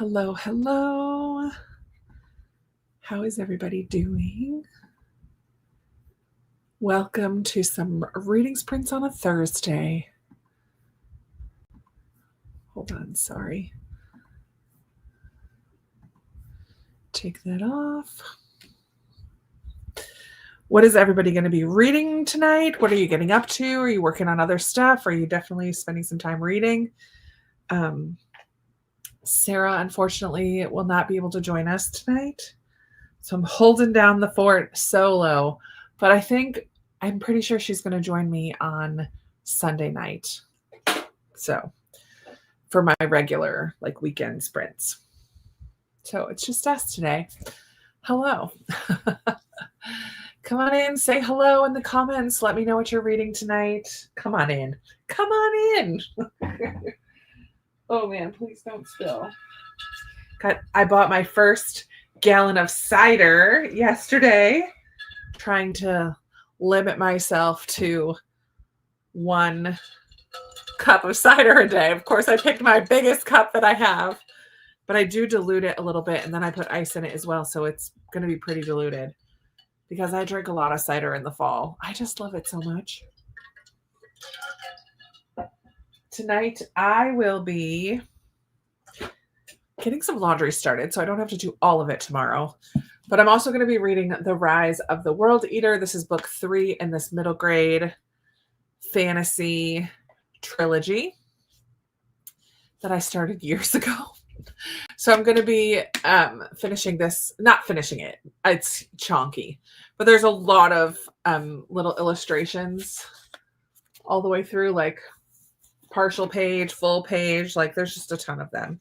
Hello, hello. How is everybody doing? Welcome to some reading sprints on a Thursday. Hold on, sorry. Take that off. What is everybody going to be reading tonight? What are you getting up to? Are you working on other stuff? Are you definitely spending some time reading? Sarah, unfortunately, will not be able to join us tonight. So I'm holding down the fort solo. But I'm pretty sure she's going to join me on Sunday night. So for my regular weekend sprints. So it's just us today. Hello. Come on in, say hello in the comments. Let me know what you're reading tonight. Come on in. Come on in. Oh man, please don't spill. I bought my first gallon of cider yesterday, trying to limit myself to 1 cup of cider a day. Of course, I picked my biggest cup that I have, but I do dilute it a little bit, and then I put ice in it as well, so it's going to be pretty diluted because I drink a lot of cider in the fall. I just love it so much. Tonight, I will be getting some laundry started, so I don't have to do all of it tomorrow. But I'm also going to be reading The Rise of the World Eater. This is book 3 in this middle grade fantasy trilogy that I started years ago. So I'm going to be finishing this, not finishing it. It's chonky, but there's a lot of little illustrations all the way through, like partial page, full page. Like there's just a ton of them.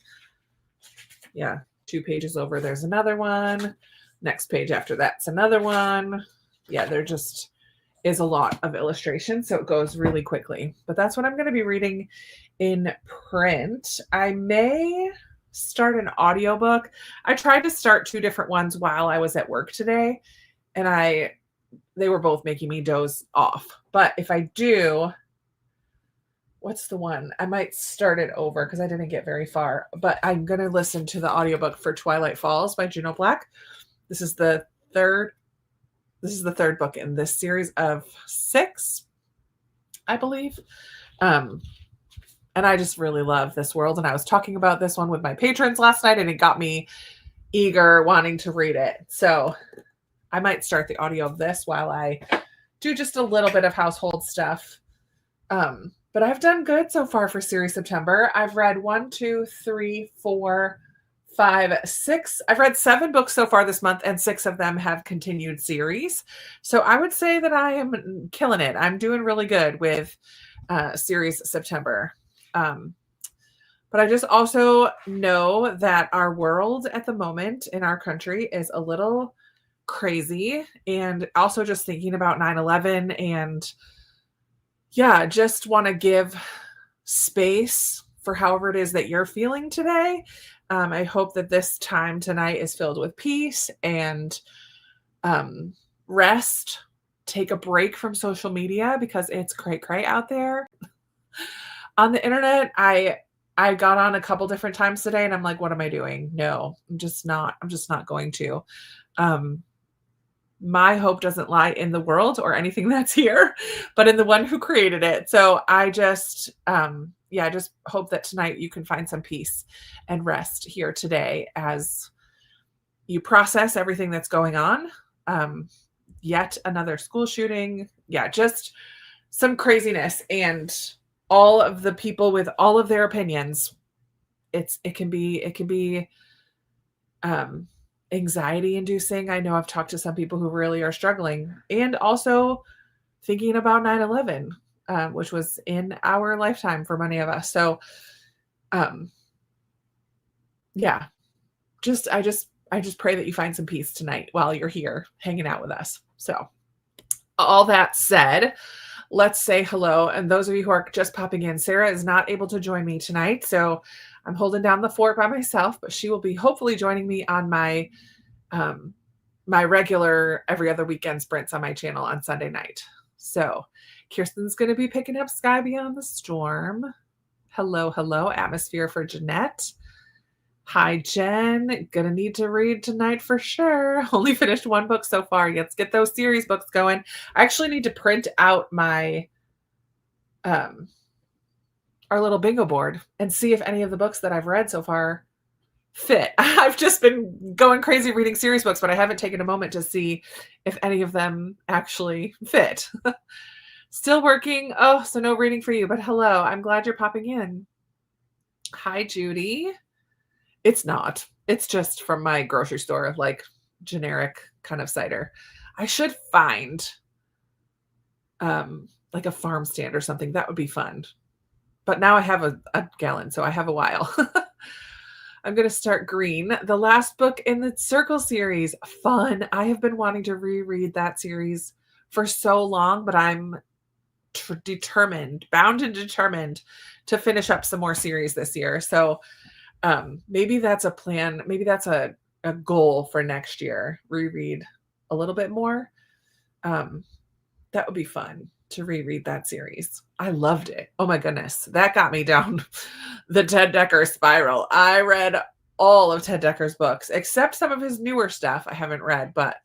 Yeah. 2 pages over, there's another one. Next page after that's another one. Yeah, there just is a lot of illustration, so it goes really quickly. But that's what I'm going to be reading in print. I may start an audiobook. I tried to start 2 different ones while I was at work today, and they were both making me doze off. But if I do, what's the one? I might start it over because I didn't get very far. But I'm going to listen to the audiobook for Twilight Falls by Juno Black. This is the third book in this series of 6, I believe. And I just really love this world. And I was talking about this one with my patrons last night, and it got me eager, wanting to read it. So I might start the audio of this while I do just a little bit of household stuff. But I've done good so far for Series September. I've read 1, 2, 3, 4, 5, 6. I've read 7 books so far this month, and 6 of them have continued series. So I would say that I am killing it. I'm doing really good with Series September. But I just also know that our world at the moment in our country is a little crazy. And also just thinking about 9/11, and yeah, just want to give space for however it is that you're feeling today. I hope that this time tonight is filled with peace and rest. Take a break from social media because it's cray out there. On the internet, I got on a couple different times today, and I'm like, what am I doing? No, I'm just not going to. My hope doesn't lie in the world or anything that's here, but in the one who created it. So I just, I just hope that tonight you can find some peace and rest here today as you process everything that's going on. Yet another school shooting. Yeah, just some craziness, and all of the people with all of their opinions. It can be anxiety inducing. I know I've talked to some people who really are struggling, and also thinking about 9/11, which was in our lifetime for many of us. So, I just pray that you find some peace tonight while you're here hanging out with us. So all that said, let's say hello. And those of you who are just popping in, Sarah is not able to join me tonight. So I'm holding down the fort by myself, but she will be hopefully joining me on my my regular every other weekend sprints on my channel on Sunday night. So Kirsten's going to be picking up Sky Beyond the Storm. Hello, Atmosphere for Jeanette. Hi, Jen. Gonna need to read tonight for sure. Only finished one book so far. Let's get those series books going. I actually need to print out my um our little bingo board and see if any of the books that I've read so far fit. I've just been going crazy reading series books, but I haven't taken a moment to see if any of them actually fit. Still working. Oh, so no reading for you, but hello. I'm glad you're popping in. Hi, Judy. It's not. It's just from my grocery store, like generic kind of cider. I should find like a farm stand or something. That would be fun. But now I have a gallon, so I have a while. I'm going to start Green, the last book in the Circle series. Fun. I have been wanting to reread that series for so long, but I'm bound and determined to finish up some more series this year. So maybe that's a plan. Maybe that's a goal for next year. Reread a little bit more. That would be fun to reread that series. I loved it. Oh my goodness. That got me down the Ted Dekker spiral. I read all of Ted Dekker's books, except some of his newer stuff I haven't read. But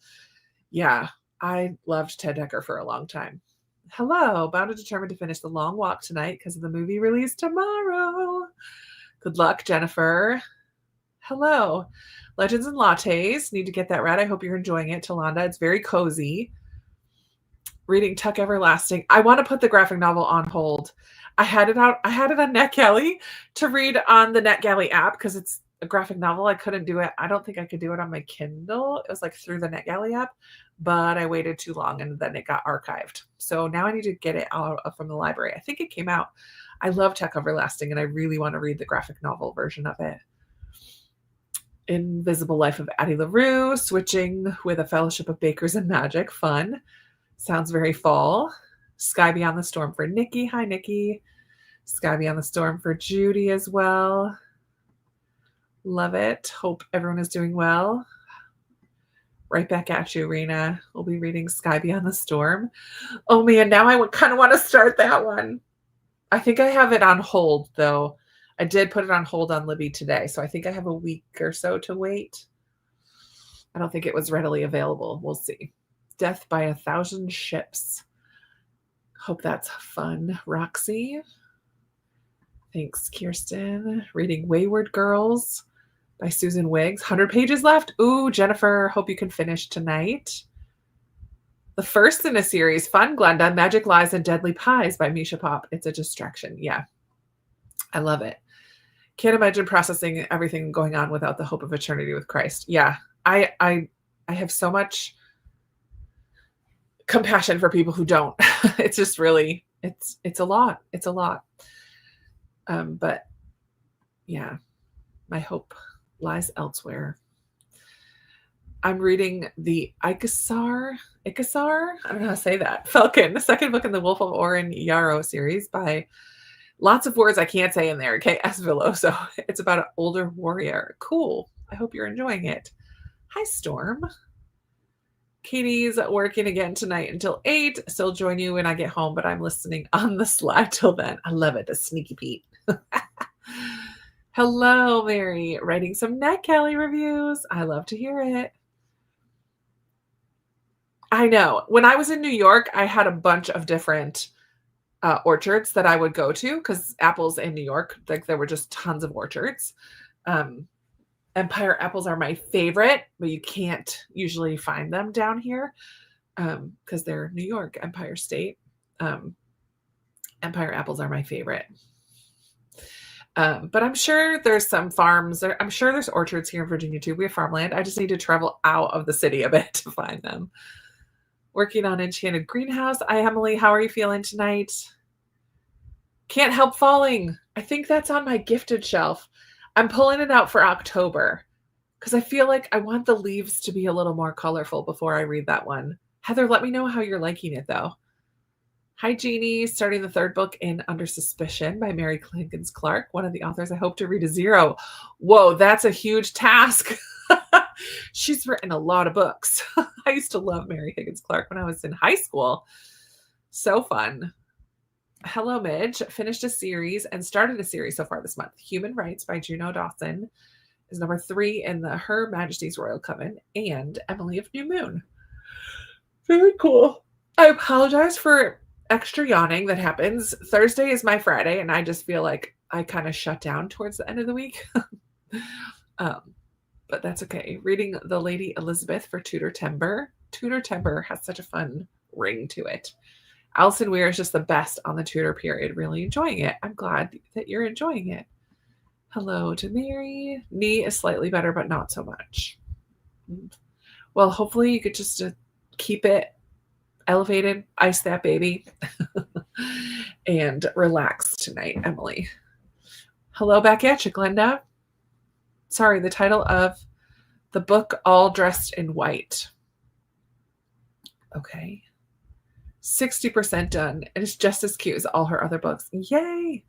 yeah, I loved Ted Dekker for a long time. Hello, bound and determined to finish The Long Walk tonight because of the movie release tomorrow. Good luck, Jennifer. Hello. Legends and Lattes. Need to get that read. I hope you're enjoying it, Talanda. It's very cozy. Reading Tuck Everlasting. I want to put the graphic novel on hold. I had it on NetGalley to read on the NetGalley app because it's a graphic novel. I couldn't do it. I don't think I could do it on my Kindle. It was like through the NetGalley app, but I waited too long and then it got archived. So now I need to get it out from the library. I think it came out. I love Tuck Everlasting and I really want to read the graphic novel version of it. Invisible Life of Addie LaRue, Switching with a Fellowship of Bakers and Magic. Fun. Sounds very fall. Sky Beyond the Storm for Nikki. Hi, Nikki. Sky Beyond the Storm for Judy as well. Love it. Hope everyone is doing well. Right back at you, Rena. We'll be reading Sky Beyond the Storm. Oh, man, now I kind of want to start that one. I think I have it on hold, though. I did put it on hold on Libby today, so I think I have a week or so to wait. I don't think it was readily available. We'll see. Death by 1,000 Ships. Hope that's fun. Roxy. Thanks, Kirsten. Reading Wayward Girls by Susan Wiggs. 100 pages left. Ooh, Jennifer, hope you can finish tonight. The first in a series, Fun, Glenda, Magic Lies and Deadly Pies by Misha Pop. It's a distraction. Yeah. I love it. Can't imagine processing everything going on without the hope of eternity with Christ. Yeah. I have so much compassion for people who don't. It's just really, it's a lot. It's a lot. But yeah, my hope lies elsewhere. I'm reading the Icosar, I don't know how to say that, Falcon, the second book in the Wolf of Oren Yarrow series by lots of words I can't say in there, K.S. Villoso. It's about an older warrior. Cool. I hope you're enjoying it. Hi, Storm. Katie's working again tonight until 8. Still join you when I get home, but I'm listening on the slide till then. I love it. A sneaky Pete. Hello, Mary. Writing some NetGalley reviews. I love to hear it. I know. When I was in New York, I had a bunch of different orchards that I would go to because apples in New York, like there were just tons of orchards. Empire apples are my favorite, but you can't usually find them down here because they're New York, Empire State. Empire apples are my favorite. But I'm sure there's some farms. I'm sure there's orchards here in Virginia too. We have farmland. I just need to travel out of the city a bit to find them. Working on Enchanted Greenhouse. Hi, Emily. How are you feeling tonight? Can't Help Falling. I think that's on my gifted shelf. I'm pulling it out for October because I feel like I want the leaves to be a little more colorful before I read that one. Heather, let me know how you're liking it, though. Hi, Jeannie. Starting the third book in Under Suspicion by Mary Higgins Clark, one of the authors I hope to read to zero. Whoa, that's a huge task. She's written a lot of books. I used to love Mary Higgins Clark when I was in high school. So fun. Hello, Midge. Finished a series and started a series so far this month. Human Rights by Juno Dawson is number 3 in the Her Majesty's Royal Coven, and Emily of New Moon. Very cool. I apologize for extra yawning that happens. Thursday is my Friday, and I just feel like I kind of shut down towards the end of the week. But that's okay. Reading The Lady Elizabeth for Tudor Timber. Tudor Timber has such a fun ring to it. Alison Weir is just the best on the Tudor period. Really enjoying it. I'm glad that you're enjoying it. Hello to Mary. Knee is slightly better, but not so much. Well, hopefully you could just keep it elevated, ice that baby, and relax tonight, Emily. Hello back at you, Glenda. Sorry, the title of the book, All Dressed in White. Okay. 60% done. And it's just as cute as all her other books. Yay.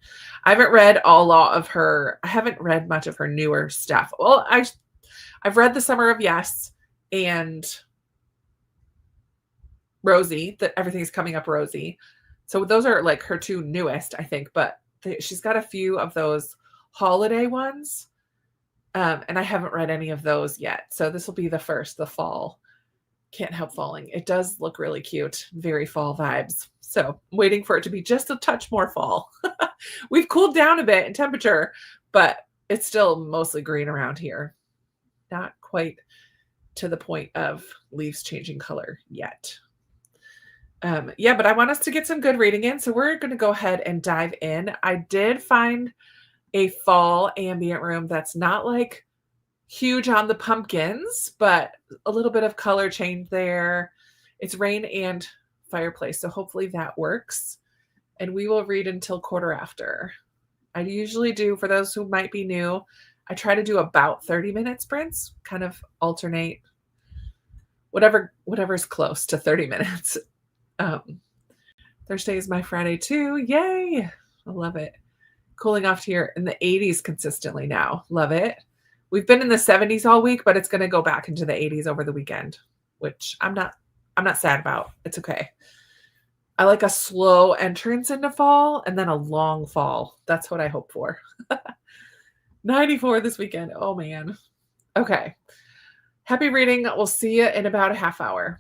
I haven't read a lot of her. I haven't read much of her newer stuff. Well, I've read The Summer of Yes and Rosie, that Everything's Coming Up Rosie. So those are like her 2 newest, I think, but she's got a few of those holiday ones. And I haven't read any of those yet. So this will be the first, the fall. Can't Help Falling. It does look really cute. Very fall vibes. So I'm waiting for it to be just a touch more fall. We've cooled down a bit in temperature, but it's still mostly green around here. Not quite to the point of leaves changing color yet. Yeah, but I want us to get some good reading in. So we're going to go ahead and dive in. I did find a fall ambient room that's not like huge on the pumpkins, but a little bit of color change there. It's rain and fireplace, so hopefully that works. And we will read until 1:15. I usually do, for those who might be new, I try to do about 30 minute sprints, kind of alternate whatever's close to 30 minutes. Thursday is my Friday too. Yay! I love it. Cooling off here in the 80s consistently now. Love it. We've been in the 70s all week, but it's going to go back into the 80s over the weekend, which I'm not sad about. It's okay. I like a slow entrance into fall and then a long fall. That's what I hope for. 94 this weekend. Oh man. Okay. Happy reading. We'll see you in about a half hour.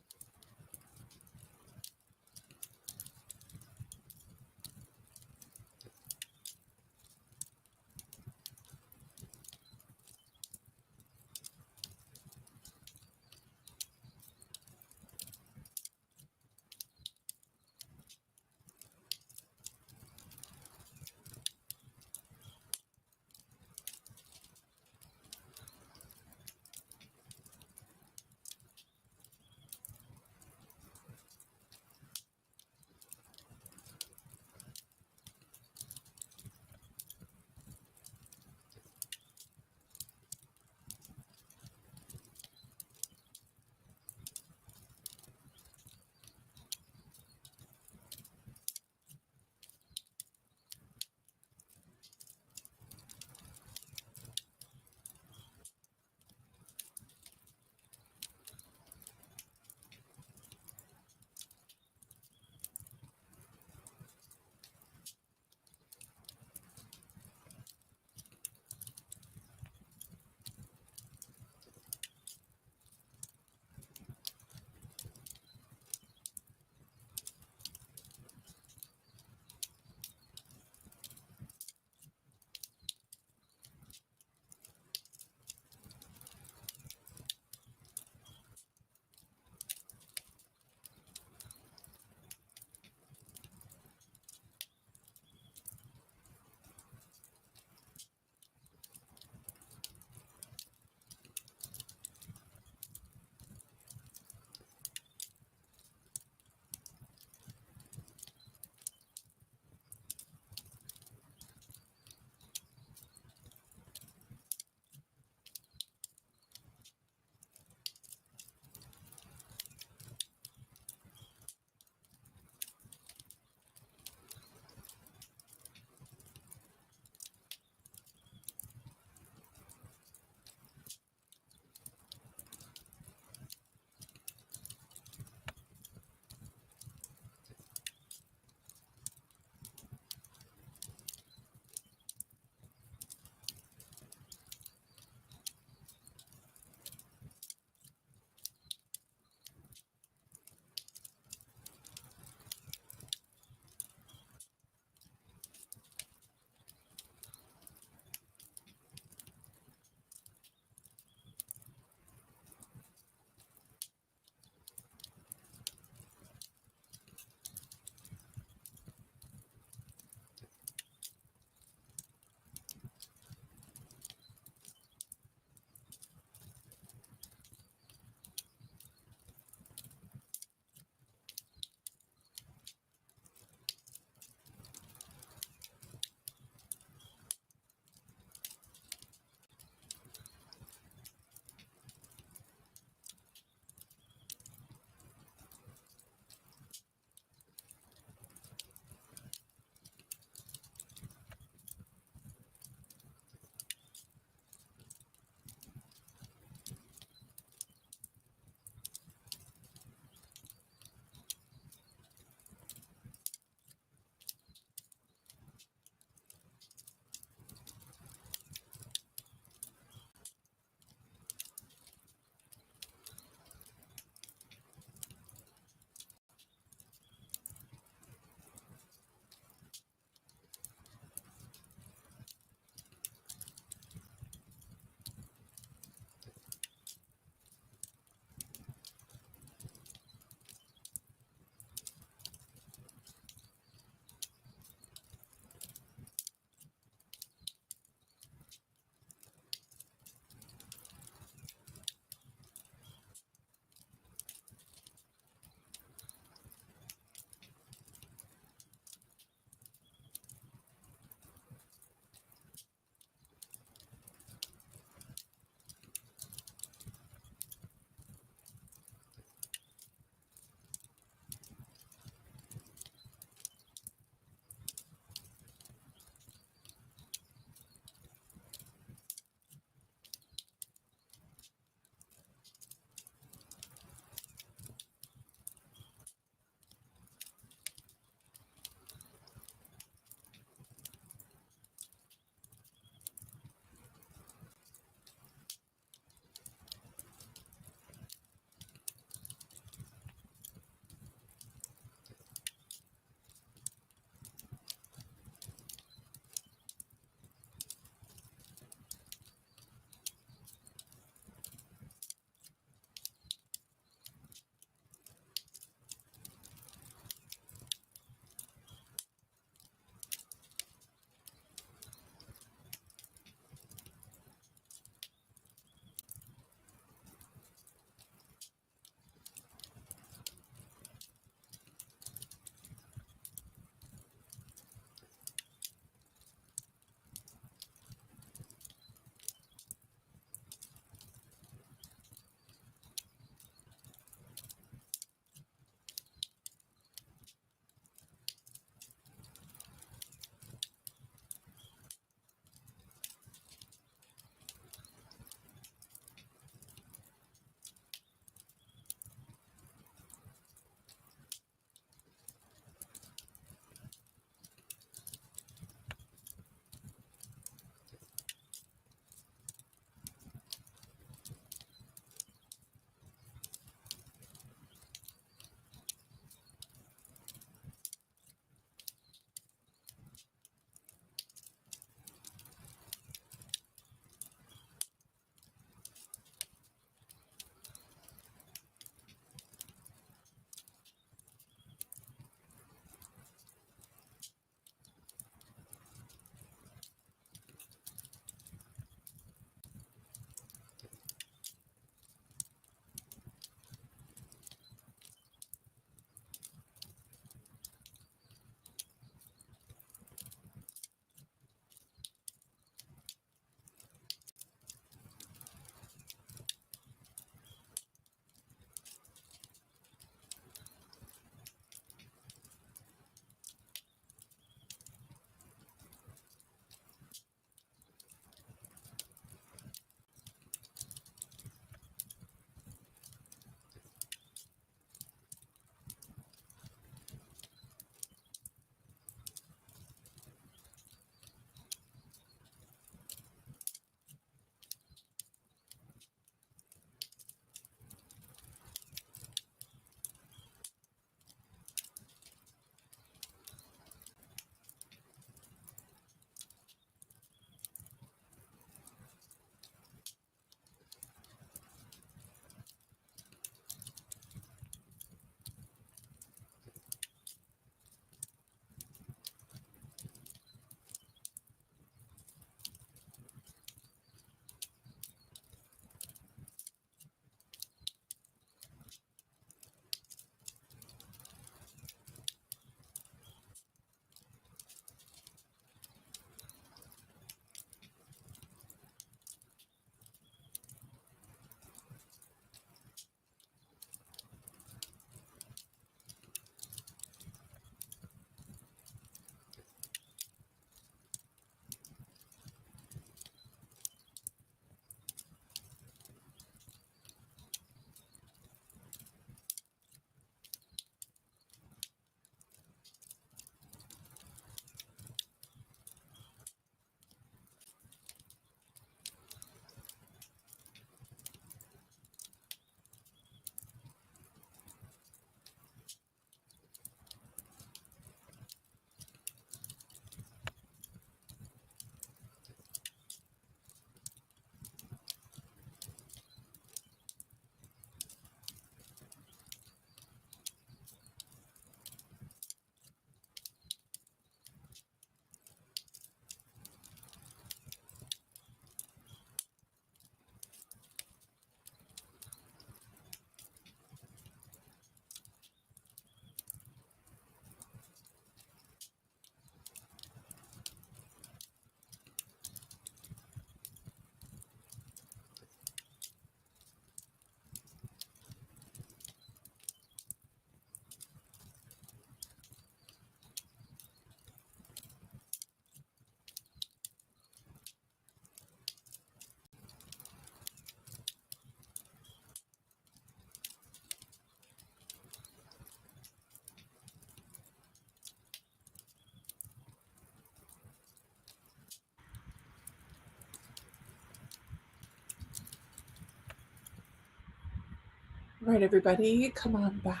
All right, everybody, come on back.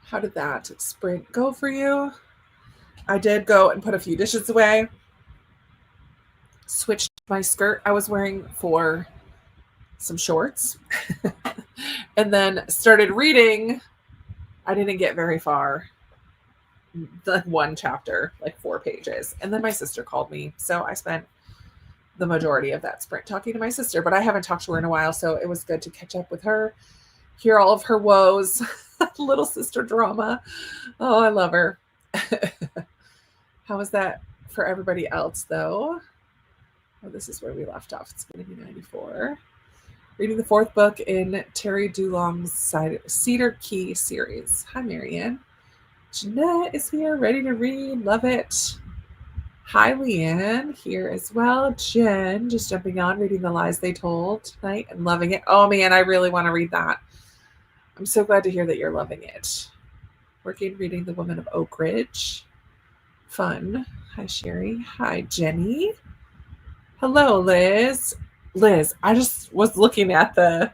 How did that sprint go for you? I did go and put a few dishes away. Switched my skirt I was wearing for some shorts. And then started reading. I didn't get very far. The one chapter, like 4 pages. And then my sister called me. So I spent the majority of that sprint talking to my sister, but I haven't talked to her in a while. So it was good to catch up with her, hear all of her woes, little sister drama. Oh, I love her. How is that for everybody else, though? Oh, this is where we left off. It's going to be 94. Reading the 4th book in Terry Dulong's Cedar Key series. Hi, Marianne. Jeanette is here, ready to read. Love it. Hi, Leanne, here as well. Jen, just jumping on, reading The Lies They Told tonight and loving it. Oh, man, I really want to read that. I'm so glad to hear that you're loving it. Reading The Woman of Oak Ridge. Fun. Hi, Sherry. Hi, Jenny. Hello, Liz. Liz, I just was looking at the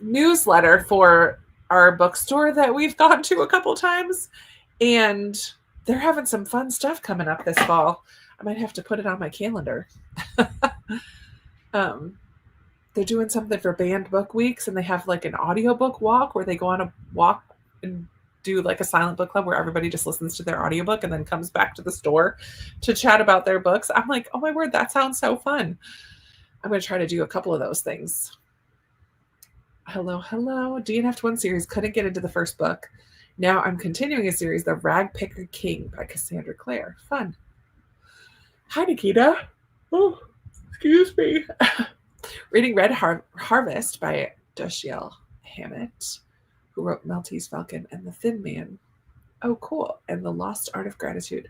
newsletter for our bookstore that we've gone to a couple times, and they're having some fun stuff coming up this fall. I might have to put it on my calendar. They're doing something for banned book weeks, and they have like an audiobook walk where they go on a walk and do like a silent book club where everybody just listens to their audiobook and then comes back to the store to chat about their books. I'm like, oh my word, that sounds so fun. I'm going to try to do a couple of those things. Hello. DNF 1 series. Couldn't get into the first book. Now I'm continuing a series, The Ragpicker King by Cassandra Clare. Fun. Hi, Nikita. Oh, excuse me. Reading Red Harvest by Dashiell Hammett, who wrote Maltese Falcon and The Thin Man. Oh, cool. And The Lost Art of Gratitude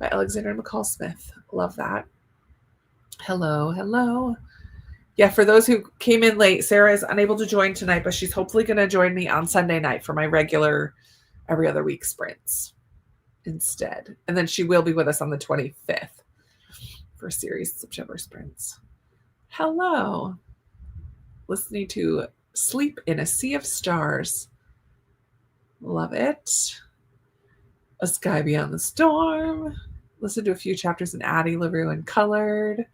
by Alexander McCall Smith. Love that. Hello. Yeah, for those who came in late, Sarah is unable to join tonight, but she's hopefully going to join me on Sunday night for my regular every other week sprints instead. And then she will be with us on the 25th for series September sprints. Hello. Listening to Sleep in a Sea of Stars. Love it. A Sky Beyond the Storm. Listen to a few chapters in Addie LaRue and Colored.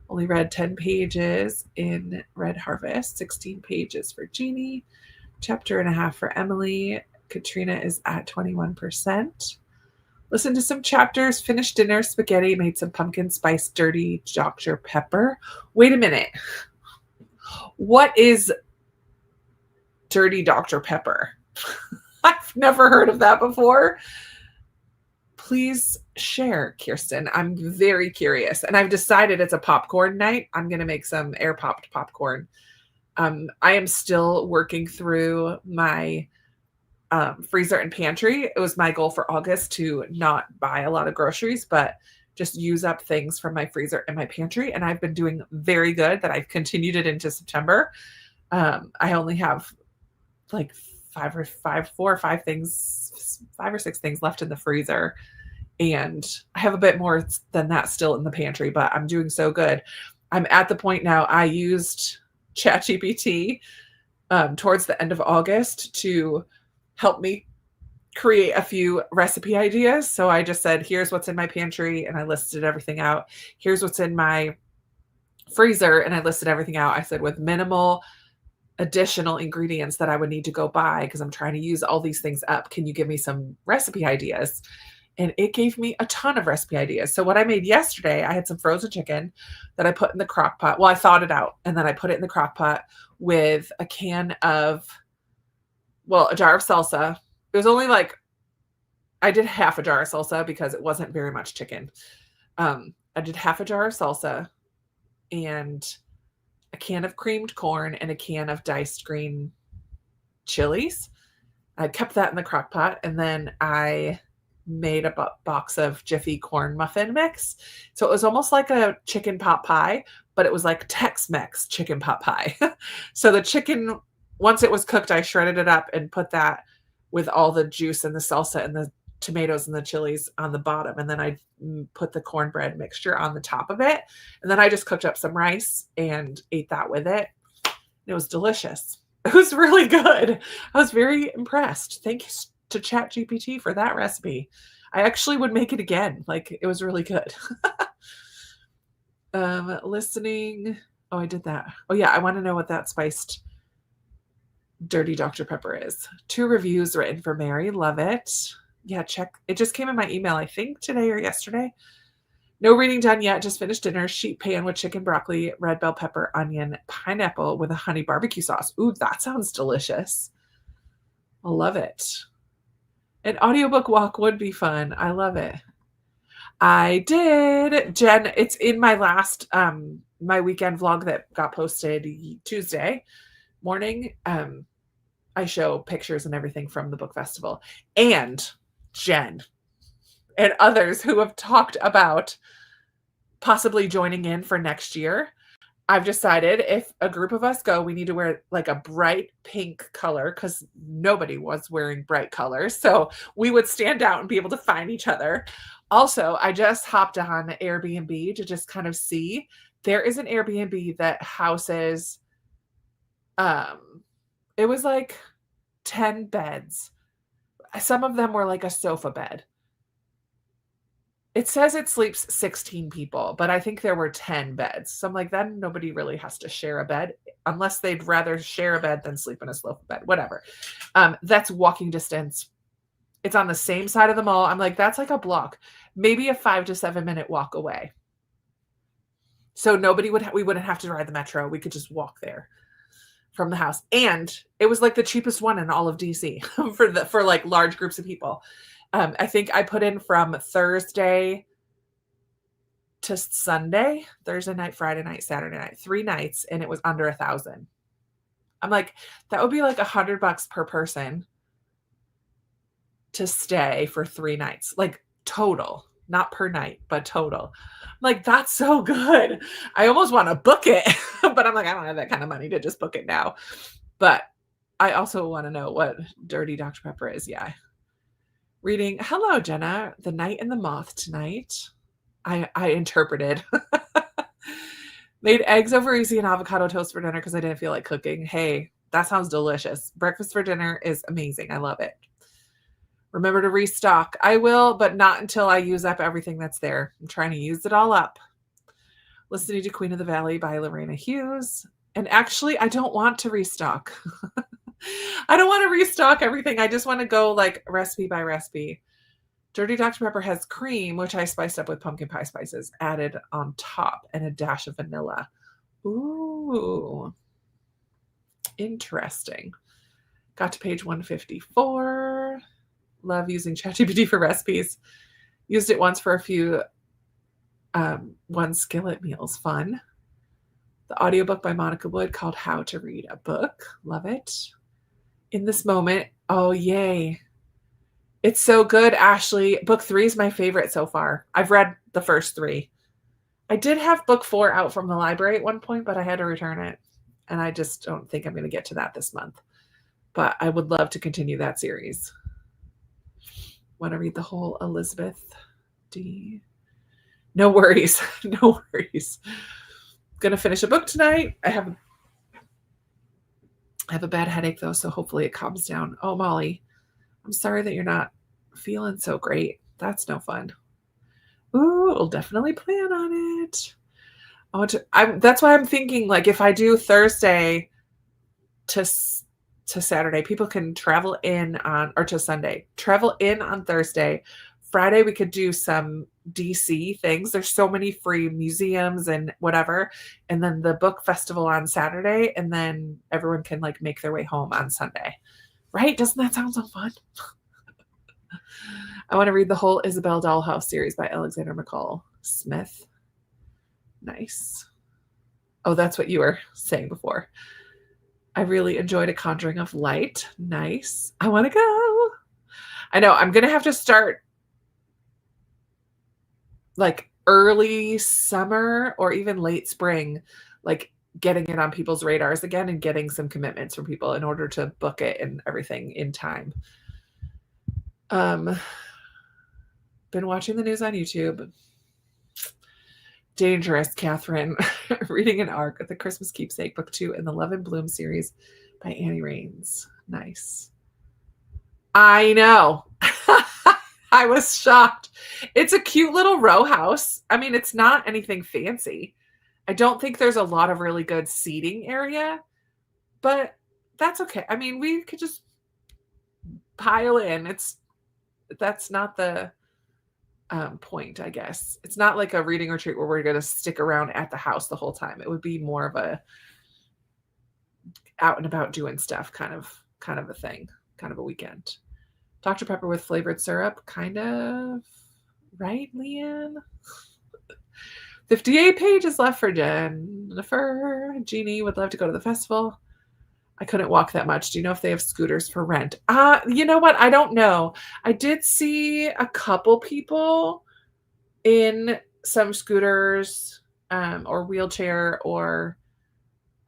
Only read 10 pages in Red Harvest, 16 pages for Jeannie, chapter and a half for Emily. Katrina is at 21%. Listened to some chapters, finished dinner, spaghetti, made some pumpkin spice dirty Dr. Pepper. Wait a minute. What is dirty Dr. Pepper? I've never heard of that before. Please share, Kirsten. I'm very curious. And I've decided it's a popcorn night. I'm going to make some air popped popcorn. I am still working through my freezer and pantry. It was my goal for August to not buy a lot of groceries, but just use up things from my freezer and my pantry. And I've been doing very good that I've continued it into September. I only have like 5 or 6 things left in the freezer. And I have a bit more than that still in the pantry, but I'm doing so good. I'm at the point now, I used ChatGPT towards the end of August to help me create a few recipe ideas. So I just said, here's what's in my pantry, and I listed everything out. Here's what's in my freezer, and I listed everything out. I said, with minimal additional ingredients that I would need to go buy because I'm trying to use all these things up. Can you give me some recipe ideas? And it gave me a ton of recipe ideas. So what I made yesterday, I had some frozen chicken that I put in the crock pot. Well, I thawed it out, and then I put it in the crock pot with a jar of salsa. It was only like, I did half a jar of salsa because it wasn't very much chicken. I did half a jar of salsa and a can of creamed corn and a can of diced green chilies. I kept that in the crock pot, and then I made a box of Jiffy corn muffin mix. So it was almost like a chicken pot pie, but it was like Tex-Mex chicken pot pie. So the chicken, once it was cooked, I shredded it up and put that with all the juice and the salsa and the tomatoes and the chilies on the bottom. And then I put the cornbread mixture on the top of it. And then I just cooked up some rice and ate that with it. It was delicious. It was really good. I was very impressed. Thank you to ChatGPT for that recipe. I actually would make it again. Like, it was really good. Listening. Oh, I did that. Oh yeah, I want to know what that spiced dirty Dr. Pepper is. 2 reviews written for Mary. Love it. Yeah, check. It just came in my email, I think today or yesterday. No reading done yet. Just finished dinner. Sheet pan with chicken, broccoli, red bell pepper, onion, pineapple with a honey barbecue sauce. Ooh, that sounds delicious. I love it. An audiobook walk would be fun. I love it. I did. Jen, it's in my last my weekend vlog that got posted Tuesday morning. I show pictures and everything from the book festival. And Jen and others who have talked about possibly joining in for next year. I've decided if a group of us go, we need to wear like a bright pink color because nobody was wearing bright colors. So we would stand out and be able to find each other. Also, I just hopped on Airbnb to just kind of see. There is an Airbnb that houses, it was like 10 beds. Some of them were like a sofa bed. It says it sleeps 16 people, but I think there were 10 beds. So I'm like, then nobody really has to share a bed unless they'd rather share a bed than sleep in a sofa bed, whatever. That's walking distance. It's on the same side of the mall. I'm like, that's like a block, maybe a 5 to 7 minute walk away. So we wouldn't have to ride the metro. We could just walk there from the house. And it was like the cheapest one in all of DC for like large groups of people. I think I put in from Thursday to Sunday, Thursday night, Friday night, Saturday night, 3 nights, and it was under 1,000. I'm like, that would be like $100 per person to stay for 3 nights, like total, not per night, but total. I'm like, that's so good. I almost want to book it, but I'm like, I don't have that kind of money to just book it now. But I also want to know what dirty Dr. Pepper is. Yeah. Reading, hello, Jenna, The Night and the Moth tonight. I interpreted. Made eggs over easy and avocado toast for dinner because I didn't feel like cooking. Hey, that sounds delicious. Breakfast for dinner is amazing. I love it. Remember to restock. I will, but not until I use up everything that's there. I'm trying to use it all up. Listening to Queen of the Valley by Lorena Hughes. And actually, I don't want to restock. I don't want to restock everything. I just want to go like recipe by recipe. Dirty Dr. Pepper has cream, which I spiced up with pumpkin pie spices, added on top, and a dash of vanilla. Ooh, interesting. Got to page 154. Love using ChatGPT for recipes. Used it once for a few one skillet meals. Fun. The audiobook by Monica Wood called How to Read a Book. Love it. In This Moment. Oh, yay. It's so good, Ashley. Book 3 is my favorite so far. I've read the first 3. I did have book 4 out from the library at one point, but I had to return it. And I just don't think I'm going to get to that this month. But I would love to continue that series. Want to read the whole Elizabeth D. No worries. No worries. Going to finish a book tonight. I have a bad headache though, so hopefully it calms down. Oh, Molly, I'm sorry that you're not feeling so great. That's no fun. Ooh, we'll definitely plan on it. That's why I'm thinking, like, if I do Thursday to Saturday, people can travel in on, or to Sunday, travel in on Thursday. Friday, we could do some DC things. There's so many free museums and whatever. And then the book festival on Saturday. And then everyone can like make their way home on Sunday. Right? Doesn't that sound so fun? I want to read the whole Isabel Dollhouse series by Alexander McCall Smith. Nice. Oh, that's what you were saying before. I really enjoyed A Conjuring of Light. Nice. I want to go. I know. I'm going to have to start like early summer or even late spring, like getting it on people's radars again and getting some commitments from people in order to book it and everything in time. Been watching the news on YouTube. Dangerous, Catherine. Reading an arc of The Christmas Keepsake, Book 2 in the Love and Bloom series by Annie Raines. Nice. I know. I was shocked. It's a cute little row house. I mean, it's not anything fancy. I don't think there's a lot of really good seating area, but that's okay. I mean, we could just pile in. That's not the point, I guess. It's not like a reading retreat where we're going to stick around at the house the whole time. It would be more of a out and about doing stuff kind of a thing, kind of a weekend. Dr. Pepper with flavored syrup, kind of, right, Leanne? 58 pages left for Jennifer. Jeannie would love to go to the festival. I couldn't walk that much. Do you know if they have scooters for rent? You know what? I don't know. I did see a couple people in some scooters or wheelchair or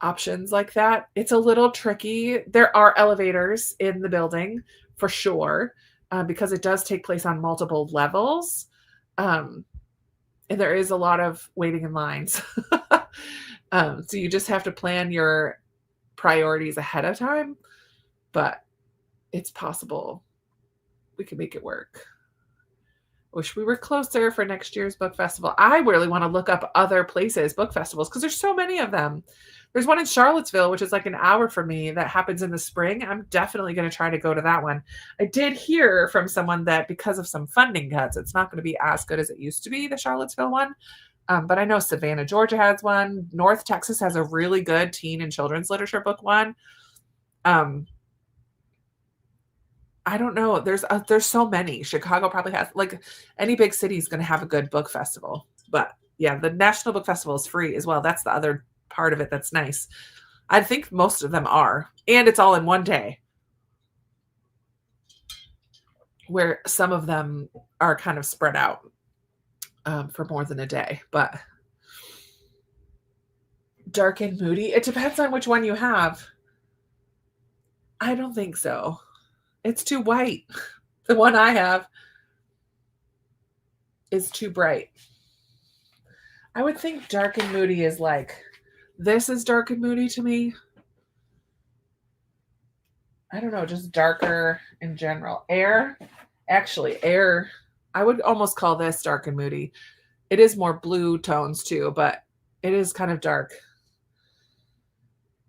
options like that. It's a little tricky. There are elevators in the building for sure, because it does take place on multiple levels. And there is a lot of waiting in lines. So you just have to plan your priorities ahead of time, but it's possible we can make it work. Wish we were closer for next year's book festival. I really want to look up other places, book festivals, because there's so many of them. There's one in Charlottesville, which is like an hour from me, that happens in the spring. I'm definitely going to try to go to that one. I did hear from someone that because of some funding cuts, it's not going to be as good as it used to be, the Charlottesville one. But I know Savannah, Georgia has one. North Texas has a really good teen and children's literature book one. I don't know. There's so many. Chicago probably has, like, any big city is going to have a good book festival. But yeah, the National Book Festival is free as well. That's the other part of it that's nice. I think most of them are. And it's all in one day, where some of them are kind of spread out for more than a day. But dark and moody, it depends on which one you have. I don't think so. It's too white. The one I have is too bright. I would think dark and moody is like, this is dark and moody to me. I don't know, just darker in general. Air, I would almost call this dark and moody. It is more blue tones too, but it is kind of dark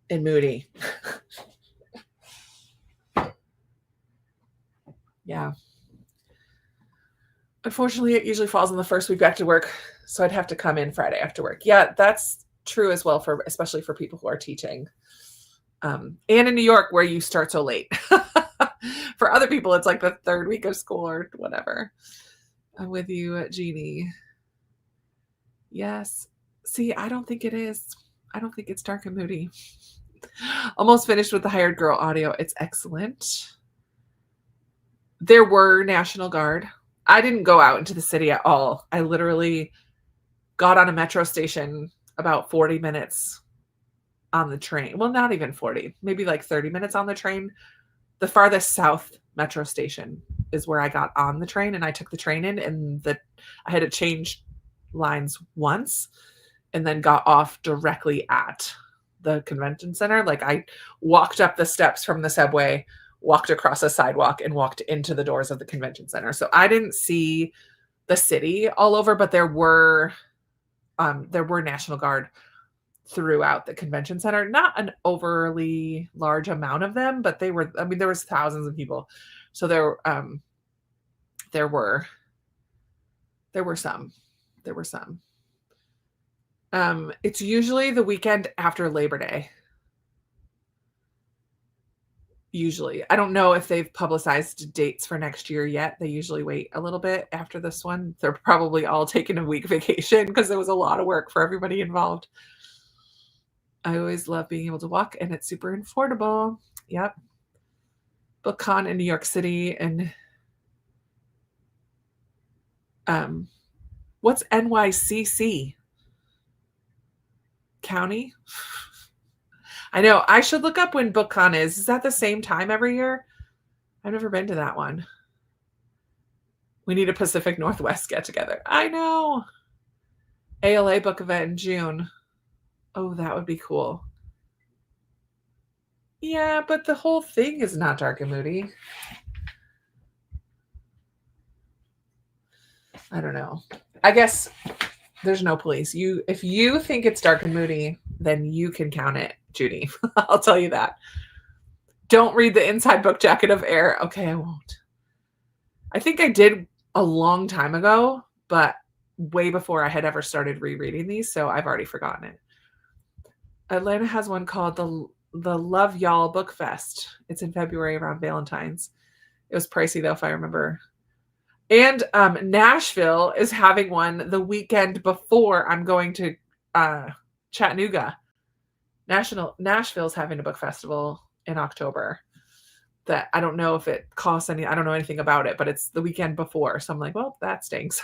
and moody. Yeah. Unfortunately, it usually falls on the first week back to work, so I'd have to come in Friday after work. Yeah, that's true as well, especially for people who are teaching. And in New York, where you start so late. For other people, it's like the third week of school or whatever. I'm with you, Jeannie. Yes. See, I don't think it is. I don't think it's dark and moody. Almost finished with the Hired Girl audio. It's excellent. There were National Guard. I didn't go out into the city at all. I literally got on a metro station about 40 minutes on the train. Well, not even 40, maybe like 30 minutes on the train. The farthest south metro station is where I got on the train, and I took the train in, and I had to change lines once and then got off directly at the convention center. Like, I walked up the steps from the subway, walked across a sidewalk, and walked into the doors of the convention center. So I didn't see the city all over, but there were National Guard throughout the convention center. Not an overly large amount of them, but there was thousands of people. So there were some. It's usually the weekend after Labor Day. Usually. I don't know if they've publicized dates for next year yet. They usually wait a little bit after this one. They're probably all taking a week vacation because there was a lot of work for everybody involved. I always love being able to walk, and it's super affordable. Yep. BookCon in New York City, and what's NYCC? County? I know. I should look up when BookCon is. Is that the same time every year? I've never been to that one. We need a Pacific Northwest get together. I know. ALA book event in June. Oh, that would be cool. Yeah, but the whole thing is not dark and moody. I don't know. I guess there's no police. If you think it's dark and moody, then you can count it, Judy. I'll tell you that. Don't read the inside book jacket of Air. Okay, I won't. I think I did a long time ago, but way before I had ever started rereading these, so I've already forgotten it. Atlanta has one called the Love Y'all Book Fest. It's in February around Valentine's. It was pricey though, if I remember. And Nashville is having one the weekend before I'm going to Chattanooga. Nashville's having a book festival in October. That I don't know if it costs any. I don't know anything about it, but it's the weekend before. So I'm like, well, that stinks.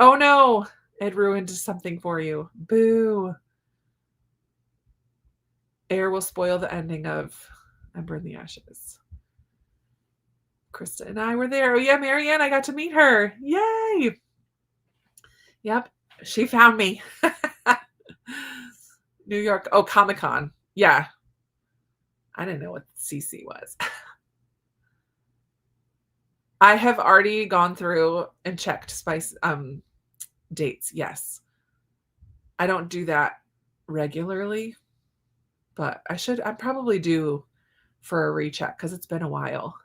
Oh no, it ruined something for you. Boo. Air will spoil the ending of Ember in the Ashes. Krista and I were there. Oh yeah, Marianne, I got to meet her. Yay. Yep, she found me. New York. Oh, Comic-Con. Yeah. I didn't know what CC was. I have already gone through and checked Spice dates. Yes. I don't do that regularly, but I'm probably due for a recheck because it's been a while.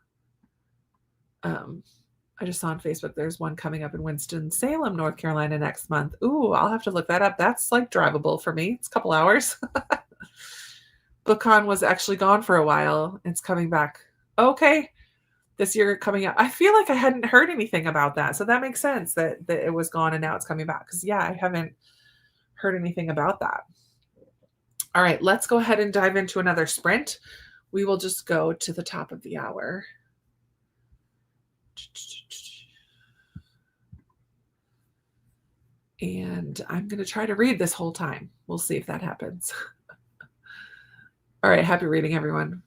I just saw on Facebook there's one coming up in Winston-Salem, North Carolina next month. Ooh, I'll have to look that up. That's like drivable for me. It's a couple hours. BookCon was actually gone for a while. It's coming back. Okay. This year coming up. I feel like I hadn't heard anything about that. So that makes sense that it was gone and now it's coming back. Because yeah, I haven't heard anything about that. All right, let's go ahead and dive into another sprint. We will just go to the top of the hour. And I'm going to try to read this whole time. We'll see if that happens. All right, happy reading, everyone.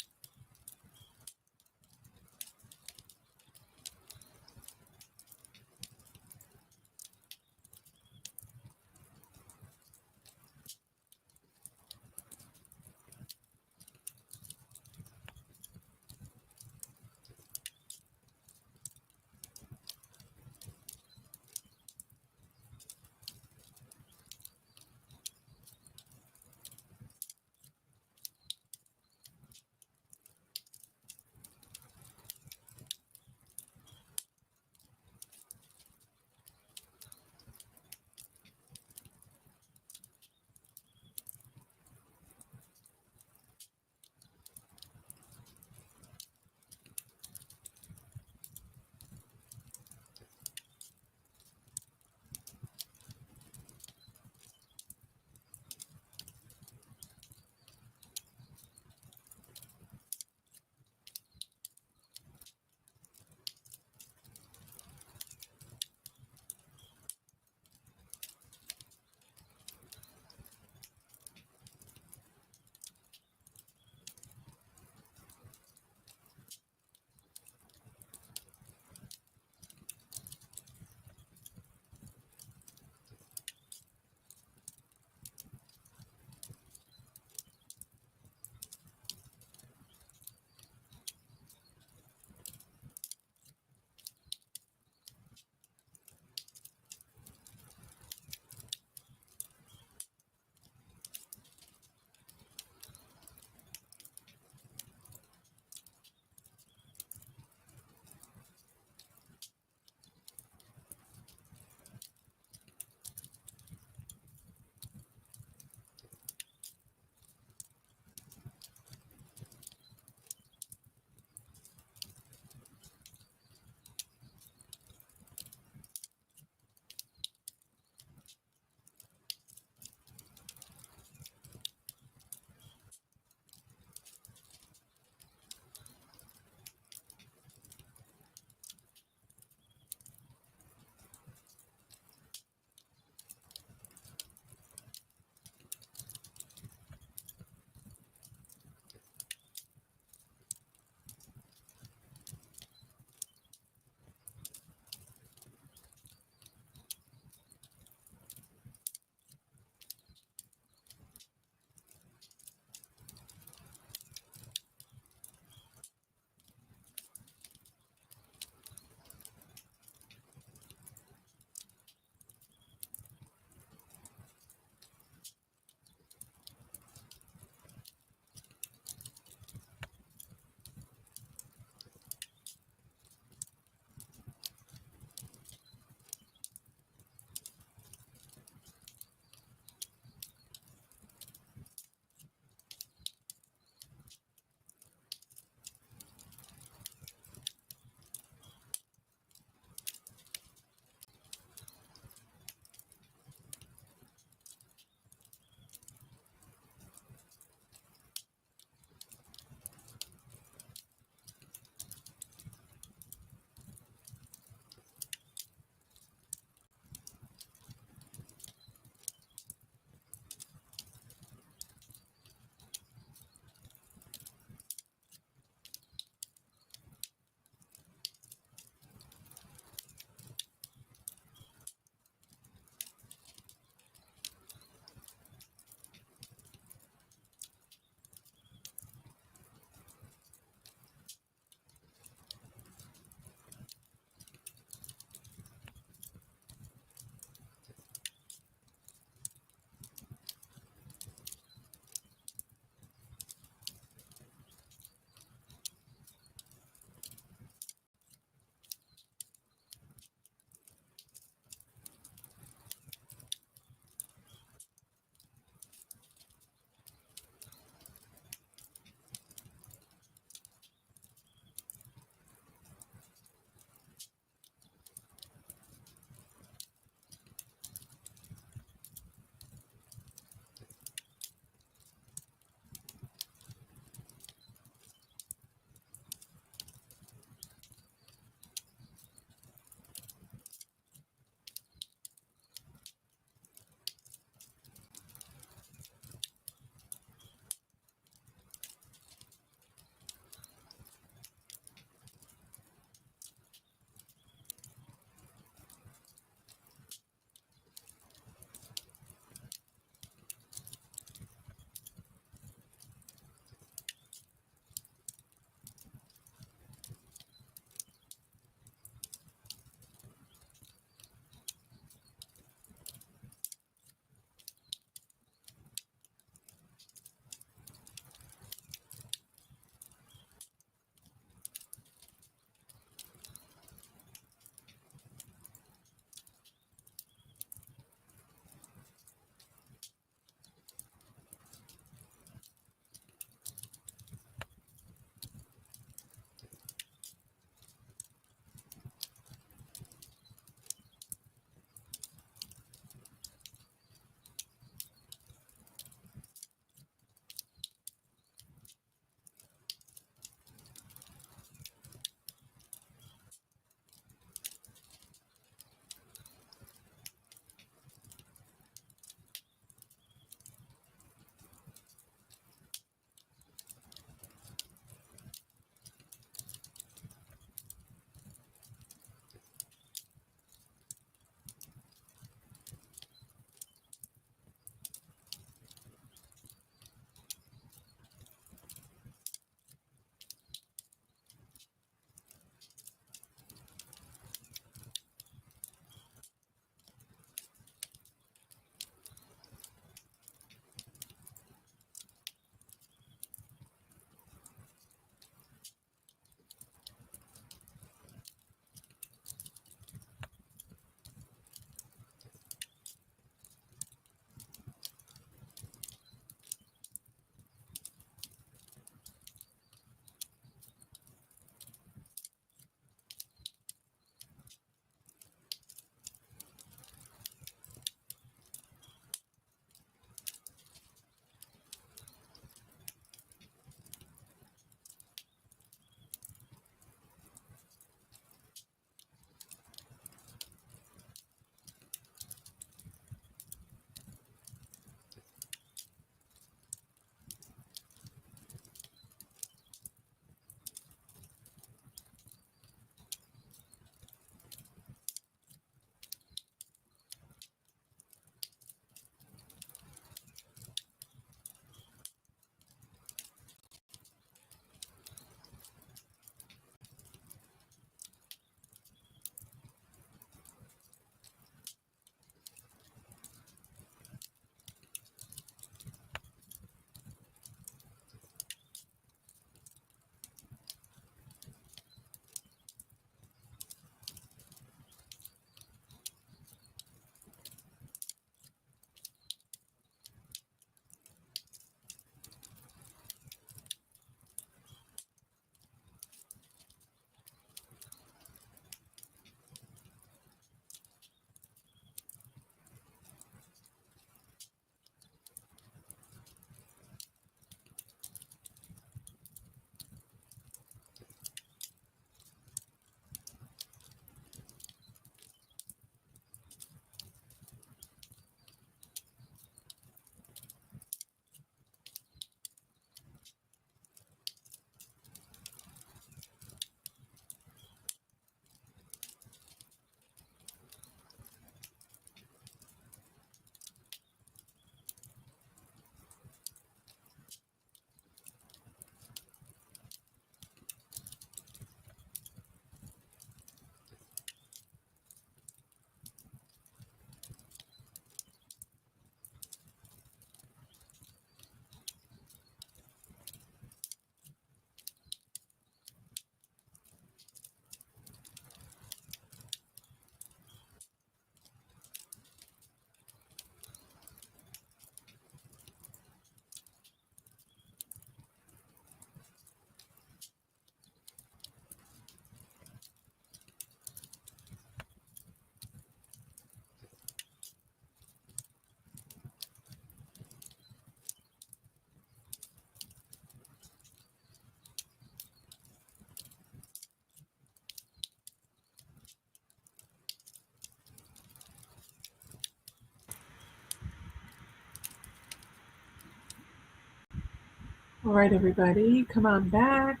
All right, everybody, come on back.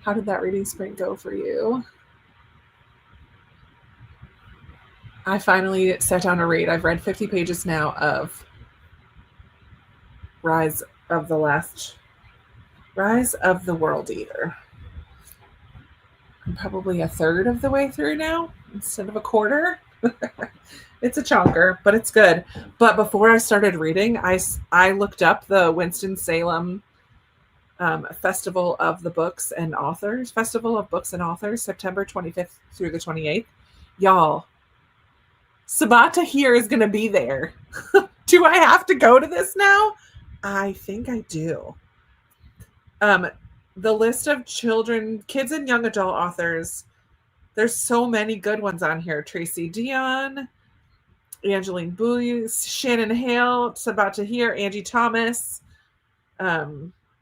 How did that reading sprint go for you? I finally sat down to read. I've read 50 pages now of Rise of the World Eater. I'm probably a third of the way through now instead of a quarter. It's a chonker, but it's good. But before I started reading, I looked up the Winston-Salem Festival of Books and Authors, September 25th through the 28th. Y'all, Sabaa Tahir is going to be there. Do I have to go to this now? I think I do. The list of kids and young adult authors, there's so many good ones on here. Tracy Dion, Angeline Boulley, Shannon Hale, Sabaa Tahir, Angie Thomas,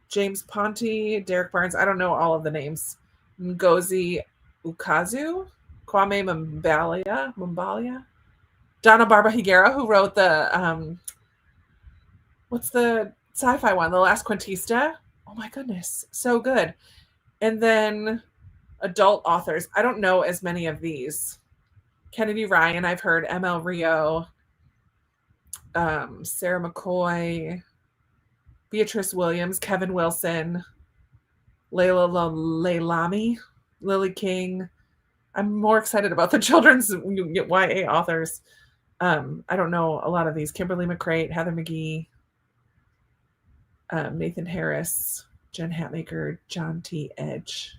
James Ponte, Derek Barnes. I don't know all of the names. Ngozi Ukazu, Kwame Mumbalia, Donna Barbara Higuera, who wrote the what's the sci-fi one? The Last Quintista. Oh my goodness, so good. And then adult authors. I don't know as many of these. Kennedy Ryan, I've heard. ML Rio, Sarah McCoy, Beatrice Williams, Kevin Wilson, Layla Leilani, Lily King. I'm more excited about the children's YA authors. I don't know a lot of these. Kimberly McCreight, Heather McGee, Nathan Harris, Jen Hatmaker, John T. Edge.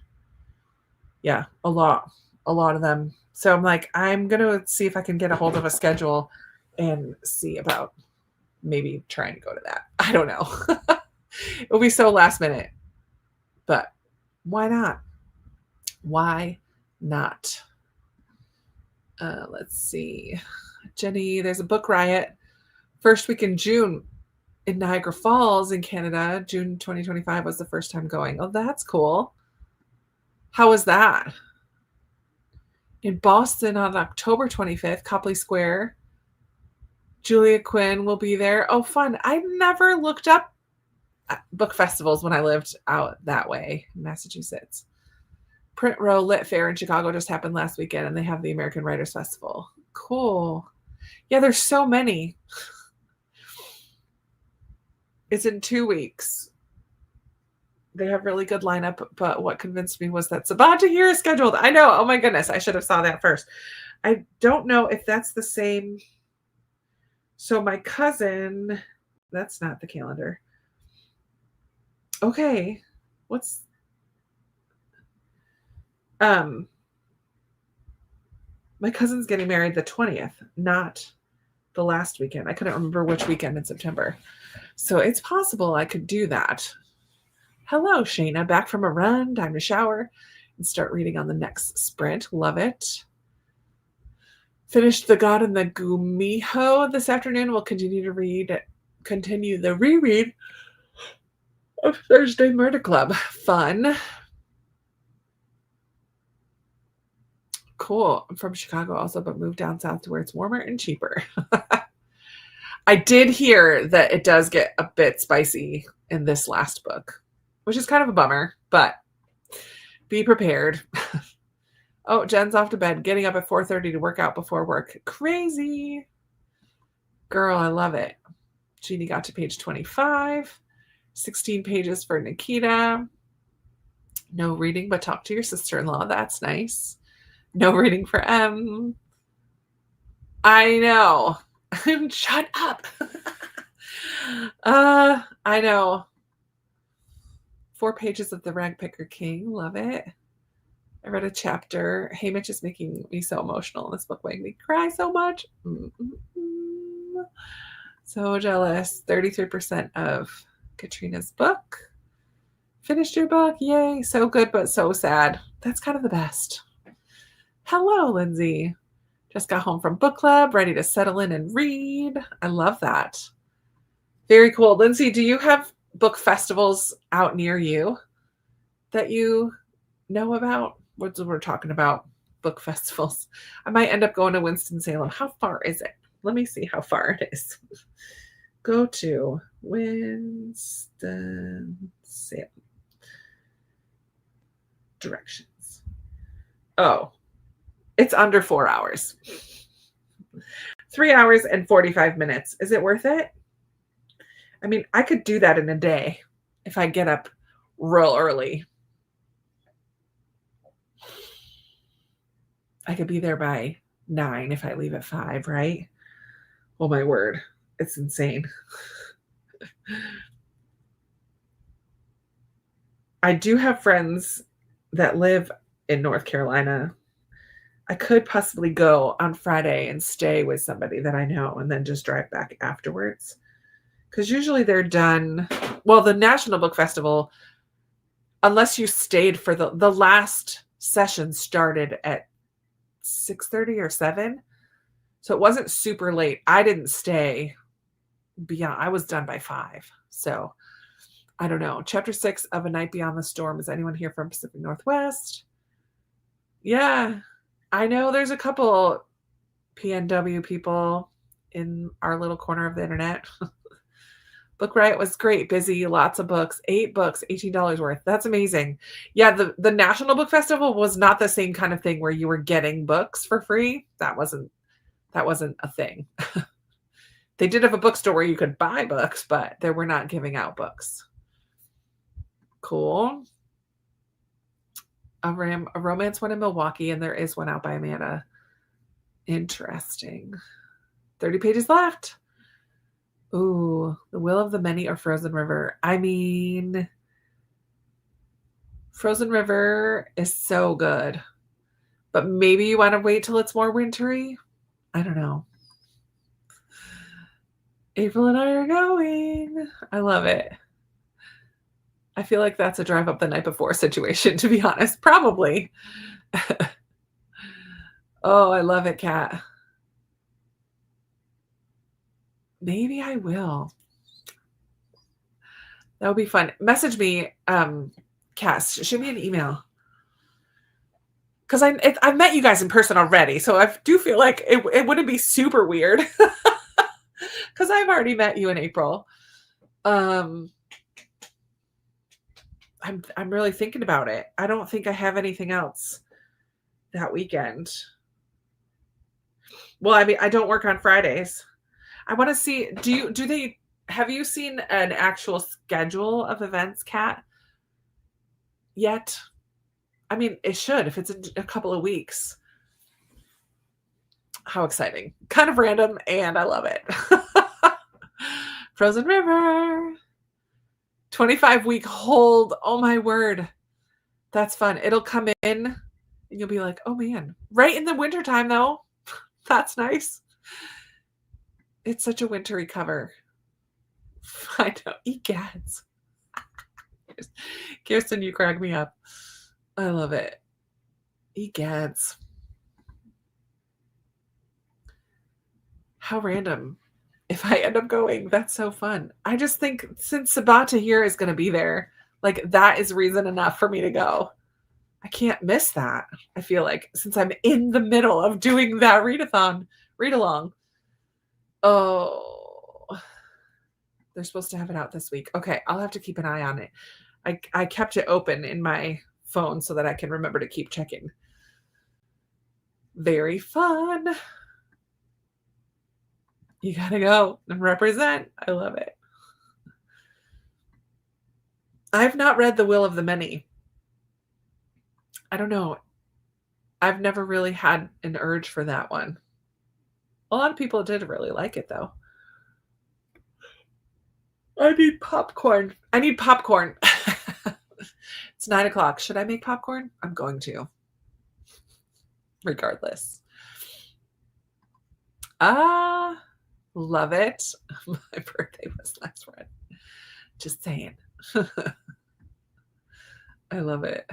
Yeah, a lot of them. So I'm like, I'm going to see if I can get a hold of a schedule and see about maybe trying to go to that. I don't know. It'll be so last minute, but why not? Why not? Let's see. Jenny, there's a book riot first week in June in Niagara Falls in Canada. June 2025 was the first time going. Oh, that's cool. How was that? In Boston on October 25th, Copley Square. Julia Quinn will be there. Oh, fun. I never looked up book festivals when I lived out that way in Massachusetts. Print Row Lit Fair in Chicago just happened last weekend, and they have the American Writers Festival. Cool. Yeah, there's so many. It's in 2 weeks. They have really good lineup, but what convinced me was that Sabaa Tahir is scheduled. I know. Oh my goodness. I should have saw that first. I don't know if that's the same. So my cousin, that's not the calendar. Okay. My cousin's getting married the 20th, not the last weekend. I couldn't remember which weekend in September. So it's possible I could do that. Hello, Shayna. Back from a run. Time to shower and start reading on the next sprint. Love it. Finished The God and the Gumiho this afternoon. We'll continue the reread of Thursday Murder Club. Fun. Cool. I'm from Chicago also, but moved down south to where it's warmer and cheaper. I did hear that it does get a bit spicy in this last book, which is kind of a bummer, but be prepared. Oh, Jen's off to bed, getting up at 4:30 to work out before work. Crazy. Girl, I love it. Jeannie got to page 25. 16 pages for Nikita. No reading, but talk to your sister-in-law. That's nice. No reading for M. I know. Shut up. I know. 4 pages of The Ragpicker King. Love it. I read a chapter. Haymitch is making me so emotional. This book made me cry so much. So jealous. 33% of Katrina's book. Finished your book. Yay. So good, but so sad. That's kind of the best. Hello, Lindsay. Just got home from book club, ready to settle in and read. I love that. Very cool. Lindsay, do you have book festivals out near you that you know about? We're talking about book festivals. I might end up going to Winston-Salem. How far is it? Let me see how far it is. Go to Winston-Salem. Directions. Oh, it's under 4 hours. 3 hours and 45 minutes. Is it worth it? I mean, I could do that in a day if I get up real early. I could be there by 9 if I leave at 5, right? Oh my word. It's insane. I do have friends that live in North Carolina. I could possibly go on Friday and stay with somebody that I know and then just drive back afterwards. Because usually they're done. Well, the National Book Festival, unless you stayed for the last session started at 6:30 or 7. So it wasn't super late. I didn't stay beyond. I was done by 5. So I don't know. Chapter 6 of A Night Beyond the Storm. Is anyone here from Pacific Northwest? Yeah. I know there's a couple PNW people in our little corner of the internet. Book Riot was great. Busy, lots of books. 8 books, $18 worth. That's amazing. Yeah, the National Book Festival was not the same kind of thing where you were getting books for free. That wasn't a thing. They did have a bookstore where you could buy books, but they were not giving out books. Cool. A romance one in Milwaukee, and there is one out by Amanda. Interesting. 30 pages left. Ooh, The Will of the Many or Frozen River. I mean, Frozen River is so good, but maybe you want to wait till it's more wintry. I don't know. April and I are going. I love it. I feel like that's a drive up the night before situation, to be honest. Probably. Oh, I love it, Kat. Maybe I will. That would be fun. Message me, Cass. Shoot me an email. Because I met you guys in person already, so I do feel like it wouldn't be super weird. Because I've already met you in April. I'm really thinking about it. I don't think I have anything else that weekend. Well, I mean, I don't work on Fridays. I want to see, have you seen an actual schedule of events, Kat? Yet? I mean, it should, if it's a couple of weeks. How exciting. Kind of random, and I love it. Frozen River. 25-week hold. Oh my word. That's fun. It'll come in, and you'll be like, oh man. Right in the wintertime, though. That's nice. It's such a wintry cover. I know. Egads. Kirsten, you crack me up. I love it. Egads. How random. If I end up going, that's so fun. I just think since Sabata here is going to be there, like that is reason enough for me to go. I can't miss that. I feel like since I'm in the middle of doing that read along. Oh, they're supposed to have it out this week. Okay, I'll have to keep an eye on it. I kept it open in my phone so that I can remember to keep checking. Very fun. You gotta go and represent. I love it. I've not read The Will of the Many. I don't know. I've never really had an urge for that one. A lot of people did really like it, though. I need popcorn. It's 9:00. Should I make popcorn? I'm going to. Regardless. Love it. My birthday was last Friday. Just saying. I love it.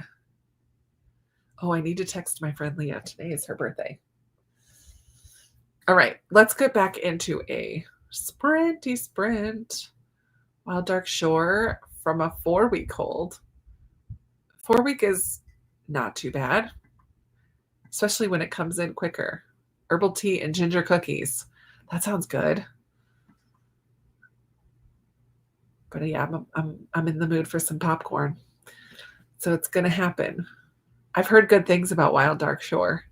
Oh, I need to text my friend Leah. Today is her birthday. All right, let's get back into a sprint. Wild Dark Shore from a 4-week hold. 4-week is not too bad, especially when it comes in quicker. Herbal tea and ginger cookies. That sounds good. But yeah, I'm in the mood for some popcorn. So it's gonna happen. I've heard good things about Wild Dark Shore.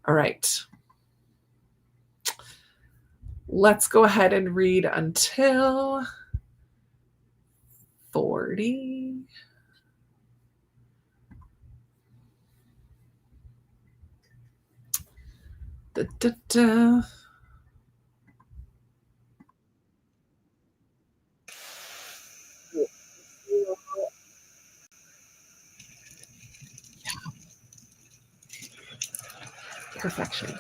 All right. Let's go ahead and read until 40. Da, da, da. Perfection.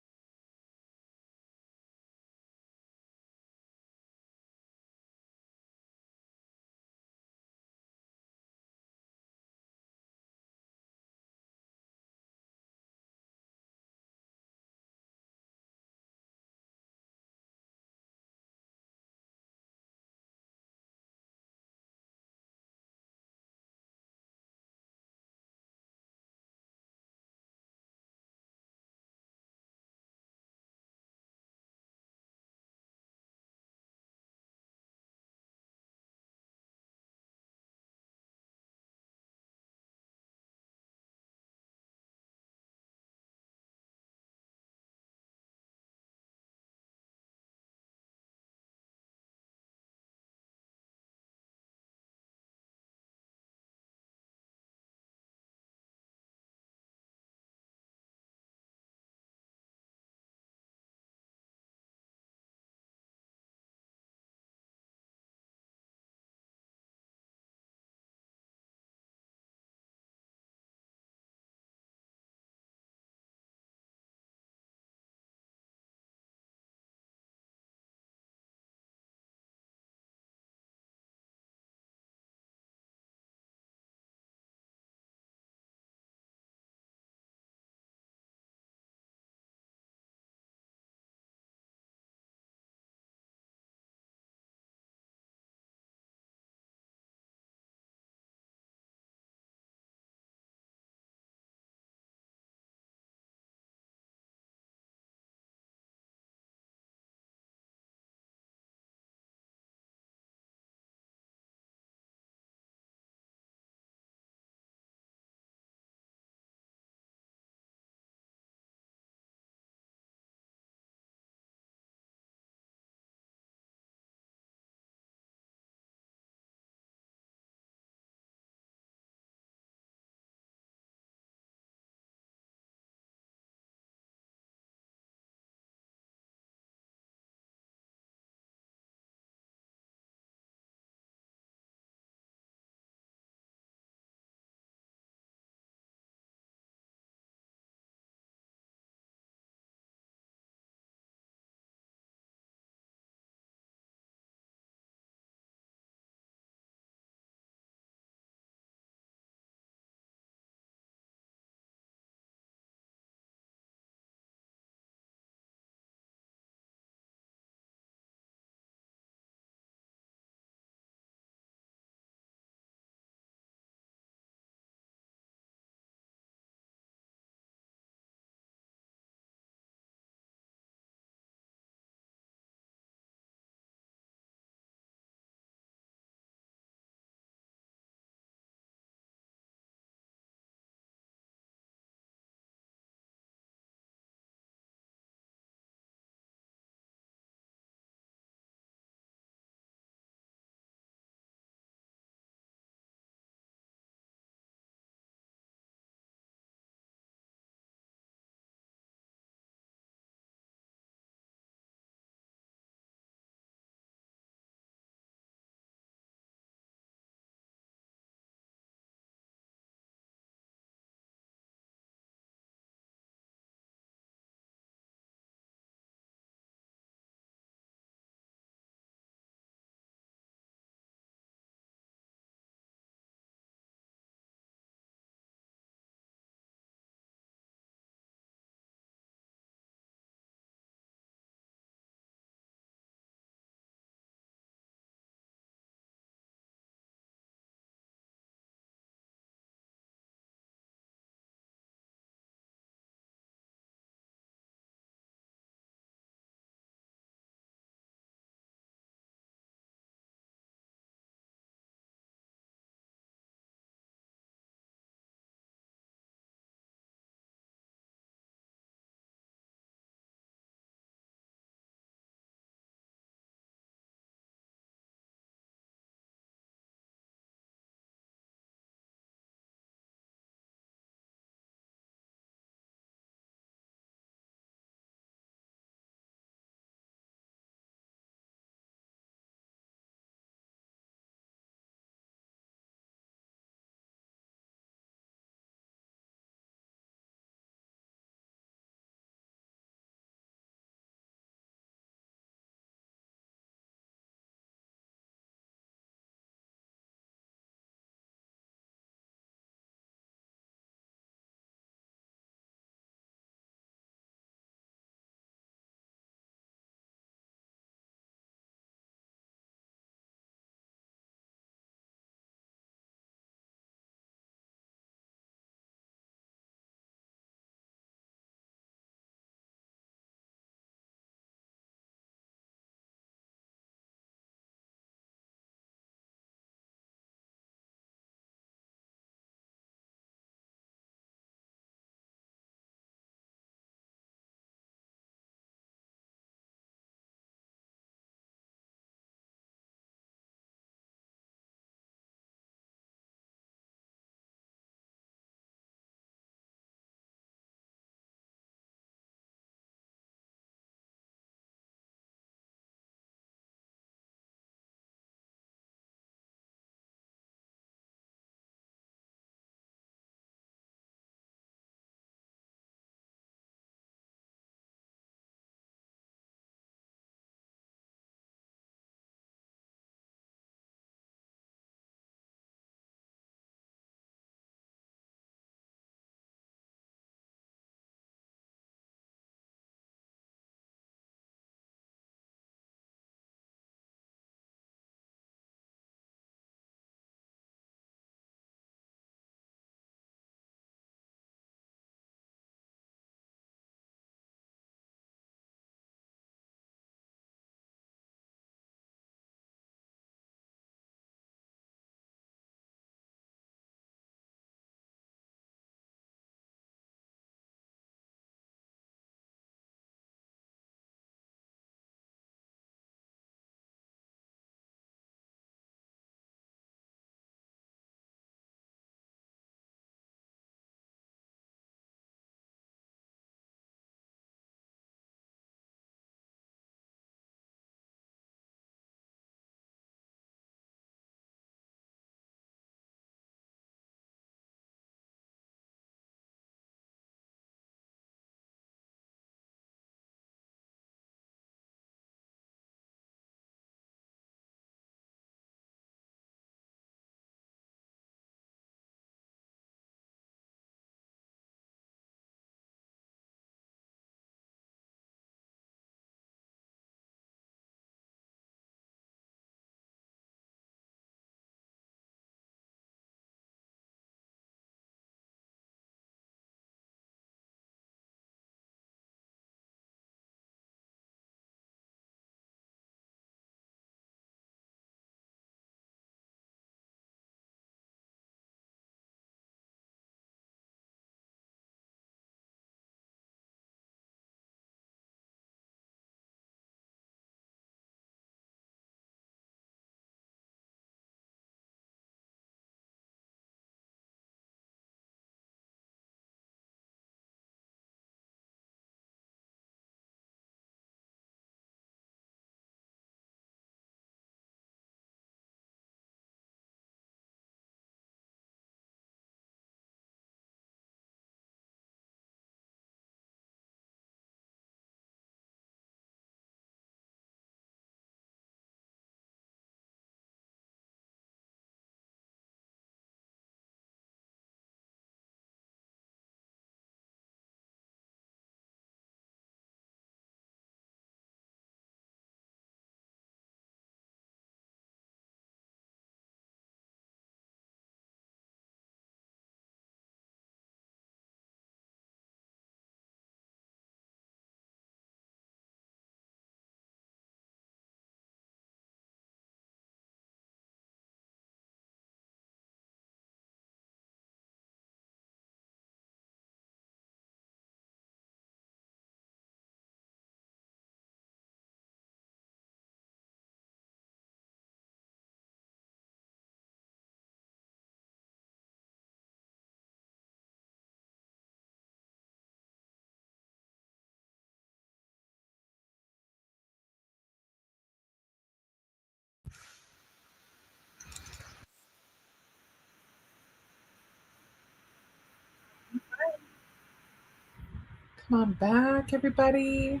Come on back, everybody.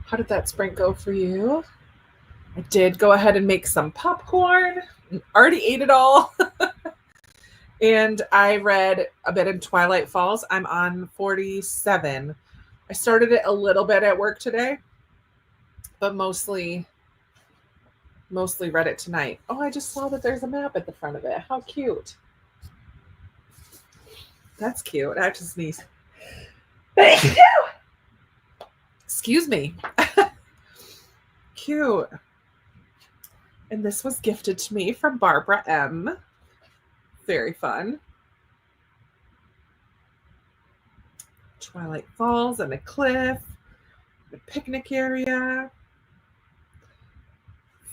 How did that sprint go for you? I did go ahead and make some popcorn. Already ate it all. And I read a bit in Twilight Falls. I'm on 47. I started it a little bit at work today, but mostly read it tonight. Oh, I just saw that there's a map at the front of it. How cute. That's cute. I have to sneeze. Excuse me. Cute. And this was gifted to me from Barbara M. Very fun. Twilight Falls and a cliff, a picnic area.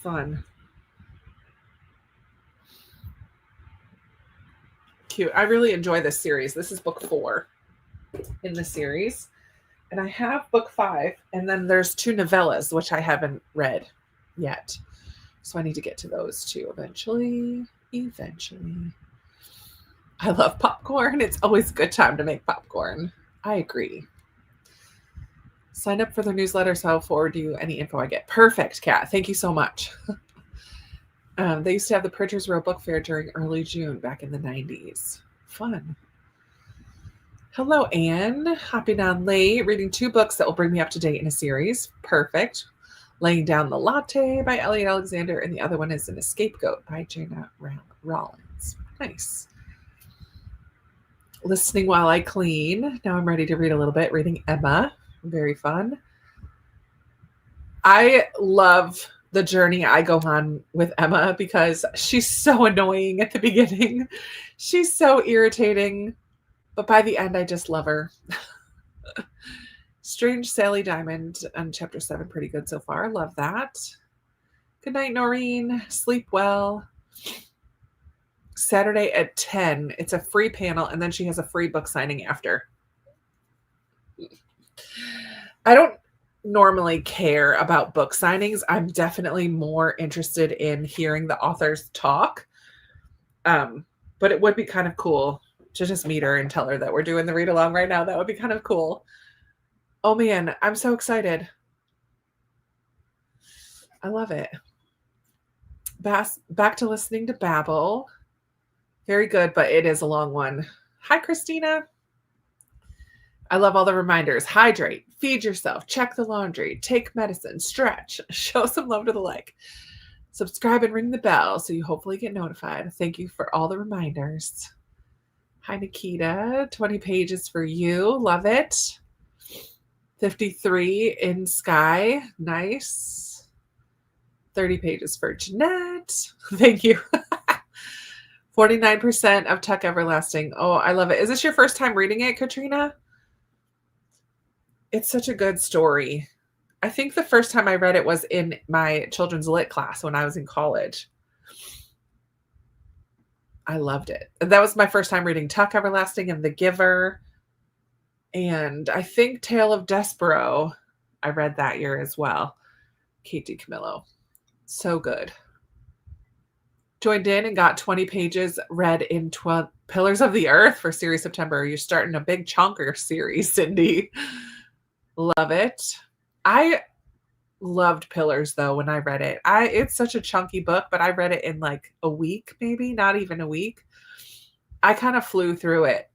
Fun. Cute. I really enjoy this series. This is book 4 in the series. And I have book 5, and then there's 2 novellas, which I haven't read yet. So I need to get to those too eventually. I love popcorn. It's always a good time to make popcorn. I agree. Sign up for the newsletter so I'll forward you any info I get. Perfect, Kat. Thank you so much. They used to have the Printer's Row Book Fair during early June back in the 90s. Fun. Hello, Anne. Hopping on late, reading 2 books that will bring me up to date in a series. Perfect. Laying Down the Latte by Elliot Alexander, and the other one is An Scapegoat by Jana Rollins. Nice. Listening While I Clean. Now I'm ready to read a little bit. Reading Emma. Very fun. I love the journey I go on with Emma because she's so annoying at the beginning. She's so irritating, but by the end, I just love her. Strange Sally Diamond on chapter 7. Pretty good so far. Love that. Good night, Noreen. Sleep well. Saturday at 10. It's a free panel, and then she has a free book signing after. I don't normally care about book signings. I'm definitely more interested in hearing the authors talk. But it would be kind of cool to just meet her and tell her that we're doing the read along right now. That would be kind of cool. Oh man, I'm so excited. I love it. Back to listening to Babel. Very good, but it is a long one. Hi, Christina. I love all the reminders. Hydrate, feed yourself, check the laundry, take medicine, stretch, show some love to the like. Subscribe and ring the bell so you hopefully get notified. Thank you for all the reminders. Hi, Nikita. 20 pages for you. Love it. 53 in Sky. Nice. 30 pages for Jeanette. Thank you. 49% of Tuck Everlasting. Oh, I love it. Is this your first time reading it, Katrina? It's such a good story. I think the first time I read it was in my children's lit class when I was in college. I loved it. That was my first time reading Tuck Everlasting and The Giver. And I think Tale of Despero I read that year as well. Kate DiCamillo. So good. Joined in and got 20 pages read in 12 Pillars of the Earth for series September. You're starting a big chunker series, Cindy. Love it. I loved Pillars though when I read it. It's such a chunky book, but I read it in like a week, maybe not even a week. I kind of flew through it.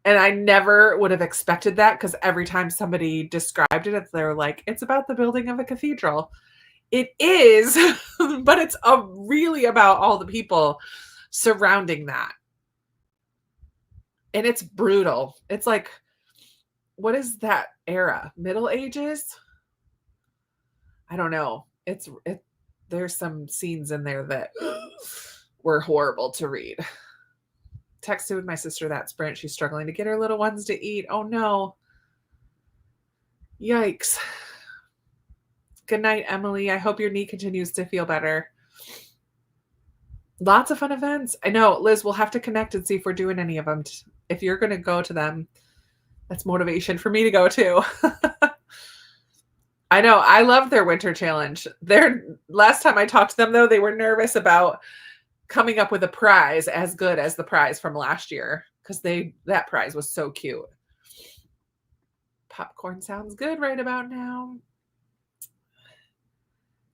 And I never would have expected that because every time somebody described it, they're like, it's about the building of a cathedral. It is, but it's really about all the people surrounding that. And it's brutal. It's like, what is that era? Middle Ages? I don't know. There's some scenes in there that were horrible to read. Texted with my sister that sprint. She's struggling to get her little ones to eat. Oh no. Yikes. Good night, Emily. I hope your knee continues to feel better. Lots of fun events. I know, Liz, we'll have to connect and see if we're doing any of them. If you're going to go to them, that's motivation for me to go too. I know. I love their winter challenge. Last time I talked to them, though, they were nervous about coming up with a prize as good as the prize from last year because that prize was so cute. Popcorn sounds good right about now.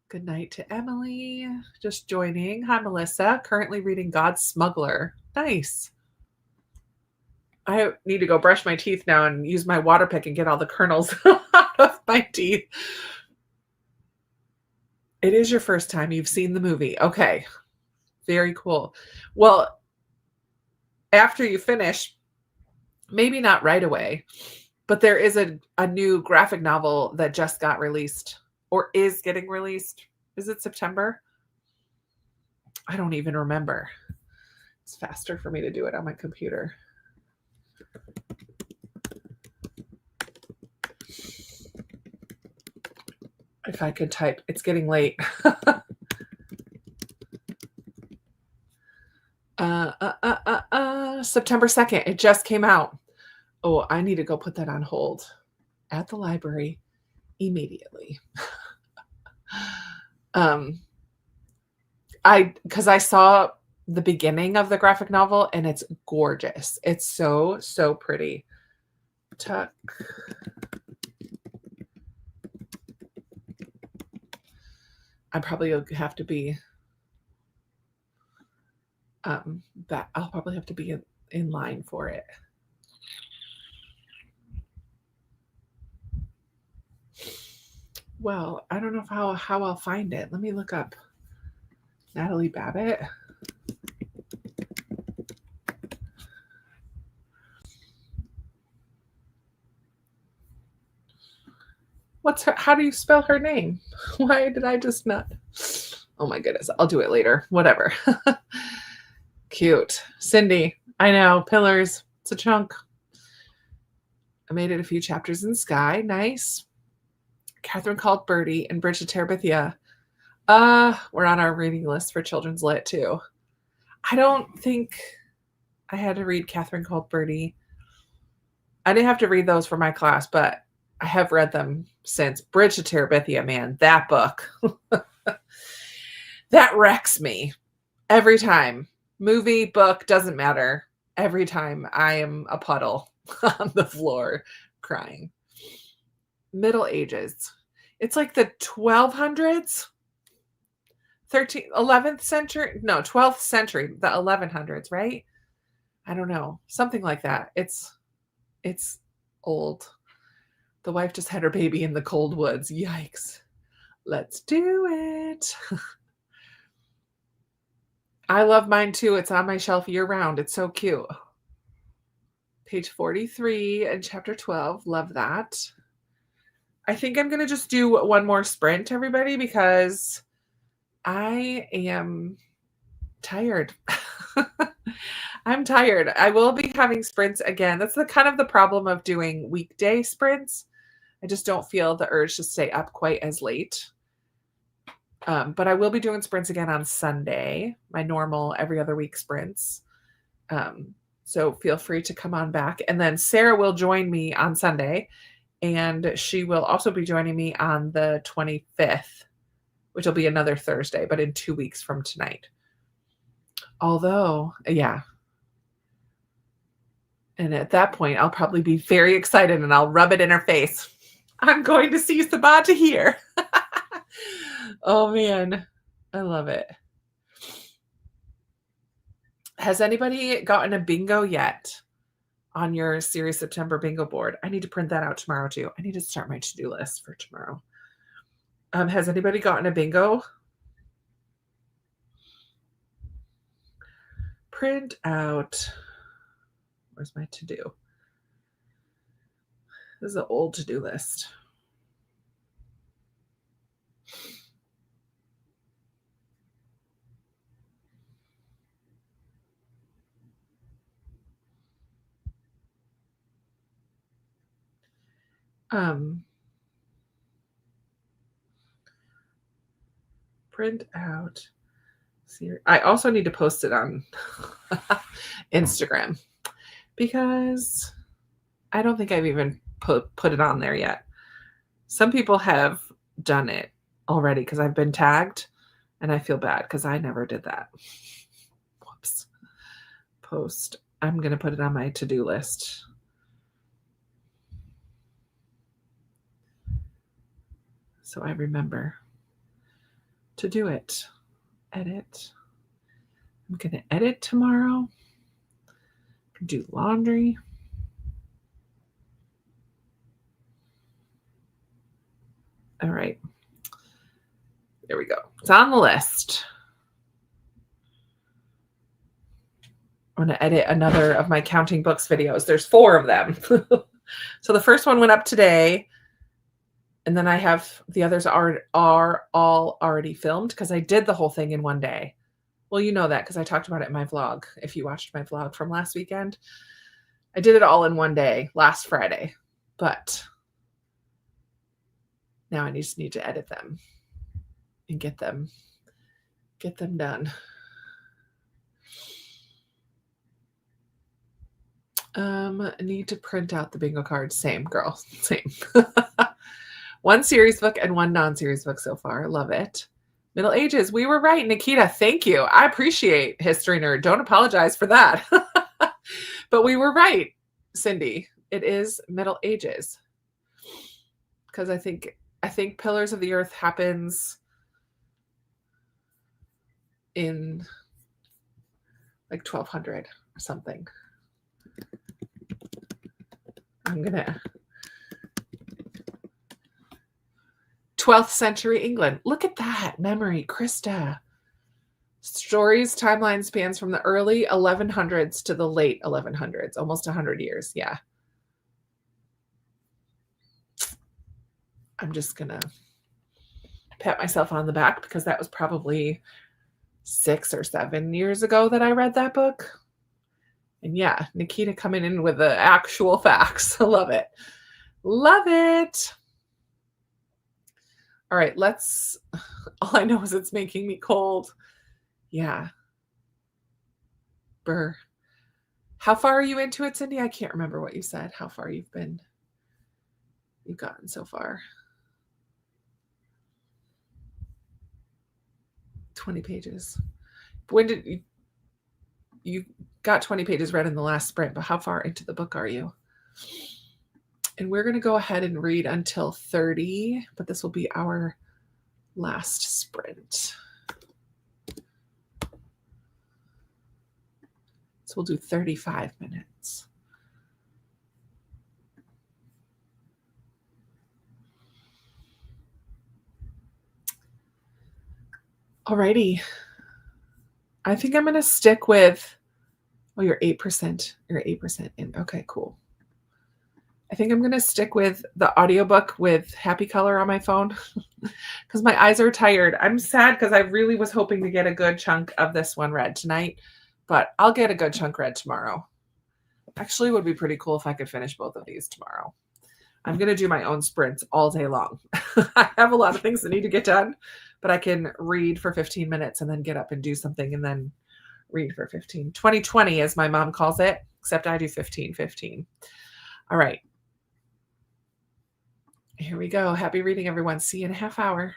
Good night to Emily. Just joining. Hi, Melissa. Currently reading God's Smuggler. Nice. I need to go brush my teeth now and use my water pick and get all the kernels out of my teeth. It is your first time you've seen the movie. Okay. Very cool. Well, after you finish, maybe not right away, but there is a new graphic novel that just got released or is getting released. Is it September? I don't even remember. It's faster for me to do it on my computer. If I could type, it's getting late. September 2nd. It just came out. Oh, I need to go put that on hold at the library immediately. Because I saw the beginning of the graphic novel and it's gorgeous. It's so, so pretty. Tuck. I probably have to be that I'll probably have to be in line for it. Well, I don't know how I'll find it. Let me look up Natalie Babbitt. How do you spell her name? Why did I just not? Oh my goodness. I'll do it later. Whatever. Cute. Cindy. I know. Pillars. It's a chunk. I made it a few chapters in Sky. Nice. Catherine Called Birdie and Bridge to Terabithia. We're on our reading list for Children's Lit too. I don't think I had to read Catherine Called Birdie. I didn't have to read those for my class, but I have read them since. Bridge to Terabithia, man, that book. That wrecks me every time. Movie, book, doesn't matter. Every time I am a puddle on the floor crying. Middle Ages. It's like the 1200s, 11th century. No, 12th century, the 1100s, right? I don't know. Something like that. It's old. The wife just had her baby in the cold woods. Yikes. Let's do it. I love mine too. It's on my shelf year round. It's so cute. Page 43 and chapter 12. Love that. I think I'm going to just do one more sprint, everybody, because I am tired. I'm tired. I will be having sprints again. That's the kind of the problem of doing weekday sprints. I just don't feel the urge to stay up quite as late. But I will be doing sprints again on Sunday, my normal every other week sprints. So feel free to come on back. And then Sarah will join me on Sunday, and she will also be joining me on the 25th, which will be another Thursday, but in 2 weeks from tonight. Although, yeah. And at that point, I'll probably be very excited and I'll rub it in her face. I'm going to see Sabata here. Oh, man. I love it. Has anybody gotten a bingo yet on your Series September bingo board? I need to print that out tomorrow, too. I need to start my to-do list for tomorrow. Has anybody gotten a bingo? Print out. Where's my to-do? This is an old to-do list. Print out. I also need to post it on Instagram because I don't think I've even put it on there yet. Some people have done it already because I've been tagged, and I feel bad because I never did that. Whoops. Post. I'm going to put it on my to-do list. so I remember to do it. Edit. I'm going to edit tomorrow. Do laundry. All right. There we go. It's on the list. I'm going to edit another of my counting books videos. There's 4 of them. So the first one went up today. And then I have the others are all already filmed because I did the whole thing in one day. Well, you know that because I talked about it in my vlog. If you watched my vlog from last weekend, I did it all in one day last Friday. But now I just need to edit them and get them done. I need to print out the bingo cards. Same, girl. Same. 1 series book and 1 non-series book so far. Love it. Middle Ages. We were right, Nikita. Thank you. I appreciate History Nerd. Don't apologize for that. But we were right, Cindy. It is Middle Ages. Because I think Pillars of the Earth happens in like 1200 or something. I'm gonna 12th century England. Look at that memory, Krista. Stories timeline spans from the early 1100s to the late 1100s, almost 100 years. Yeah. I'm just gonna pat myself on the back because that was probably 6 or 7 years ago that I read that book. And yeah, Nikita coming in with the actual facts. I love it. Love it. All right, all I know is it's making me cold. Yeah. Brr. How far are you into it, Cindy? I can't remember what you said, how far you've gotten so far. 20 pages. When did you got 20 pages read in the last sprint, but how far into the book are you? And we're going to go ahead and read until 30, but this will be our last sprint. So we'll do 35 minutes. Alrighty. I think I'm going to stick with, you're 8%. You're 8% in. Okay, cool. I think I'm going to stick with the audiobook with Happy Color on my phone because my eyes are tired. I'm sad because I really was hoping to get a good chunk of this one read tonight, but I'll get a good chunk read tomorrow. Actually, it would be pretty cool if I could finish both of these tomorrow. I'm going to do my own sprints all day long. I have a lot of things that need to get done, but I can read for 15 minutes and then get up and do something and then read for 15. 20/20, as my mom calls it, except I do 15/15. All right. Here we go. Happy reading, everyone. See you in a half hour.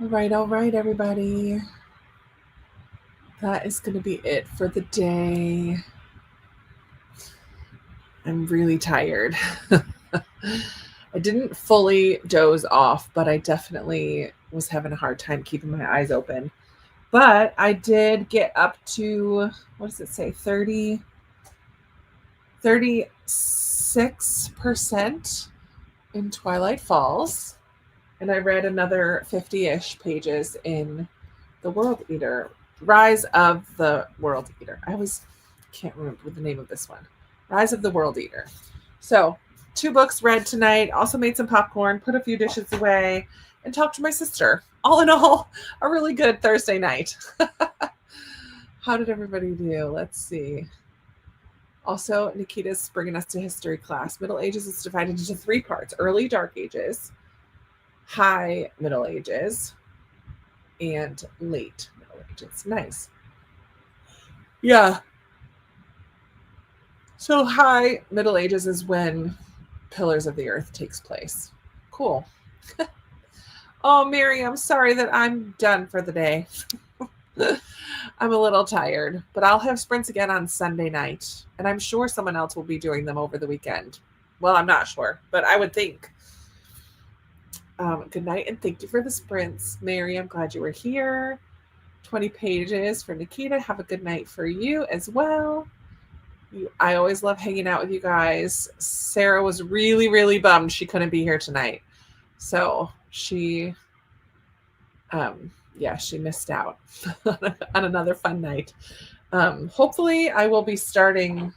All right, everybody. That is going to be it for the day. I'm really tired. I didn't fully doze off, but I definitely was having a hard time keeping my eyes open. But I did get up to, what does it say, 36% in Twilight Falls. And I read another 50-ish pages in The World Eater, Rise of the World Eater. I always can't remember the name of this one. Rise of the World Eater. So 2 books read tonight. Also made some popcorn, put a few dishes away, and talked to my sister. All in all, a really good Thursday night. How did everybody do? Let's see. Also, Nikita's bringing us to history class. Middle Ages is divided into 3 parts: early Dark Ages, high Middle Ages, and late Middle Ages. Nice. Yeah. So high Middle Ages is when Pillars of the Earth takes place. Cool. Oh, Mary, I'm sorry that I'm done for the day. I'm a little tired, but I'll have sprints again on Sunday night, and I'm sure someone else will be doing them over the weekend. Well, I'm not sure, but I would think. Good night, and thank you for the sprints. Mary, I'm glad you were here. 20 pages for Nikita. Have a good night for you as well. I always love hanging out with you guys. Sarah was really, really bummed she couldn't be here tonight. So she missed out on another fun night. Hopefully I will be starting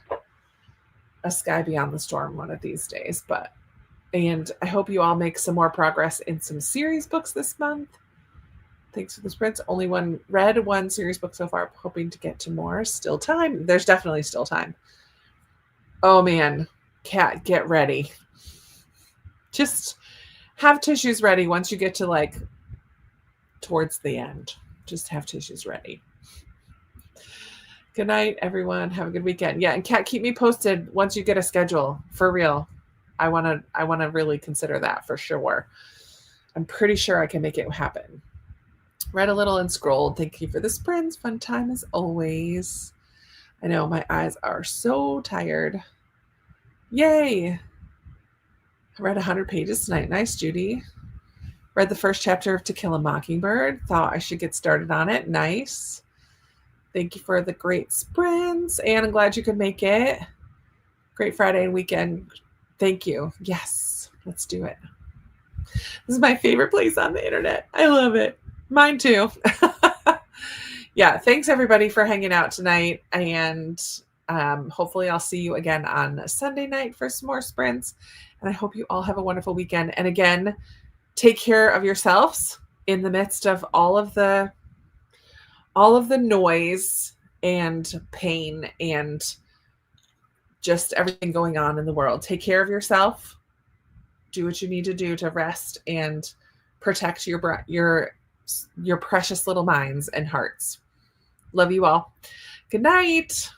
A Sky Beyond the Storm one of these days, and I hope you all make some more progress in some series books this month. Thanks for the sprints. Only read one series book so far. Hoping to get to more. Still time. There's definitely still time. Oh man, Kat, get ready. Just have tissues ready once you get to towards the end. Just have tissues ready. Good night, everyone. Have a good weekend. Yeah, and Kat, keep me posted once you get a schedule. For real. I wanna really consider that for sure. I'm pretty sure I can make it happen. Read a little and scrolled. Thank you for the sprints. Fun time as always. I know my eyes are so tired. Yay! I read 100 pages tonight. Nice, Judy. Read the first chapter of To Kill a Mockingbird. Thought I should get started on it. Nice. Thank you for the great sprints. And I'm glad you could make it. Great Friday and weekend. Thank you. Yes, let's do it. This is my favorite place on the internet. I love it. Mine too. Yeah, thanks everybody for hanging out tonight. And hopefully I'll see you again on Sunday night for some more sprints. And I hope you all have a wonderful weekend. And again, take care of yourselves in the midst of all of the noise and pain and just everything going on in the world. Take care of yourself. Do what you need to do to rest and protect your precious little minds and hearts. Love you all. Good night.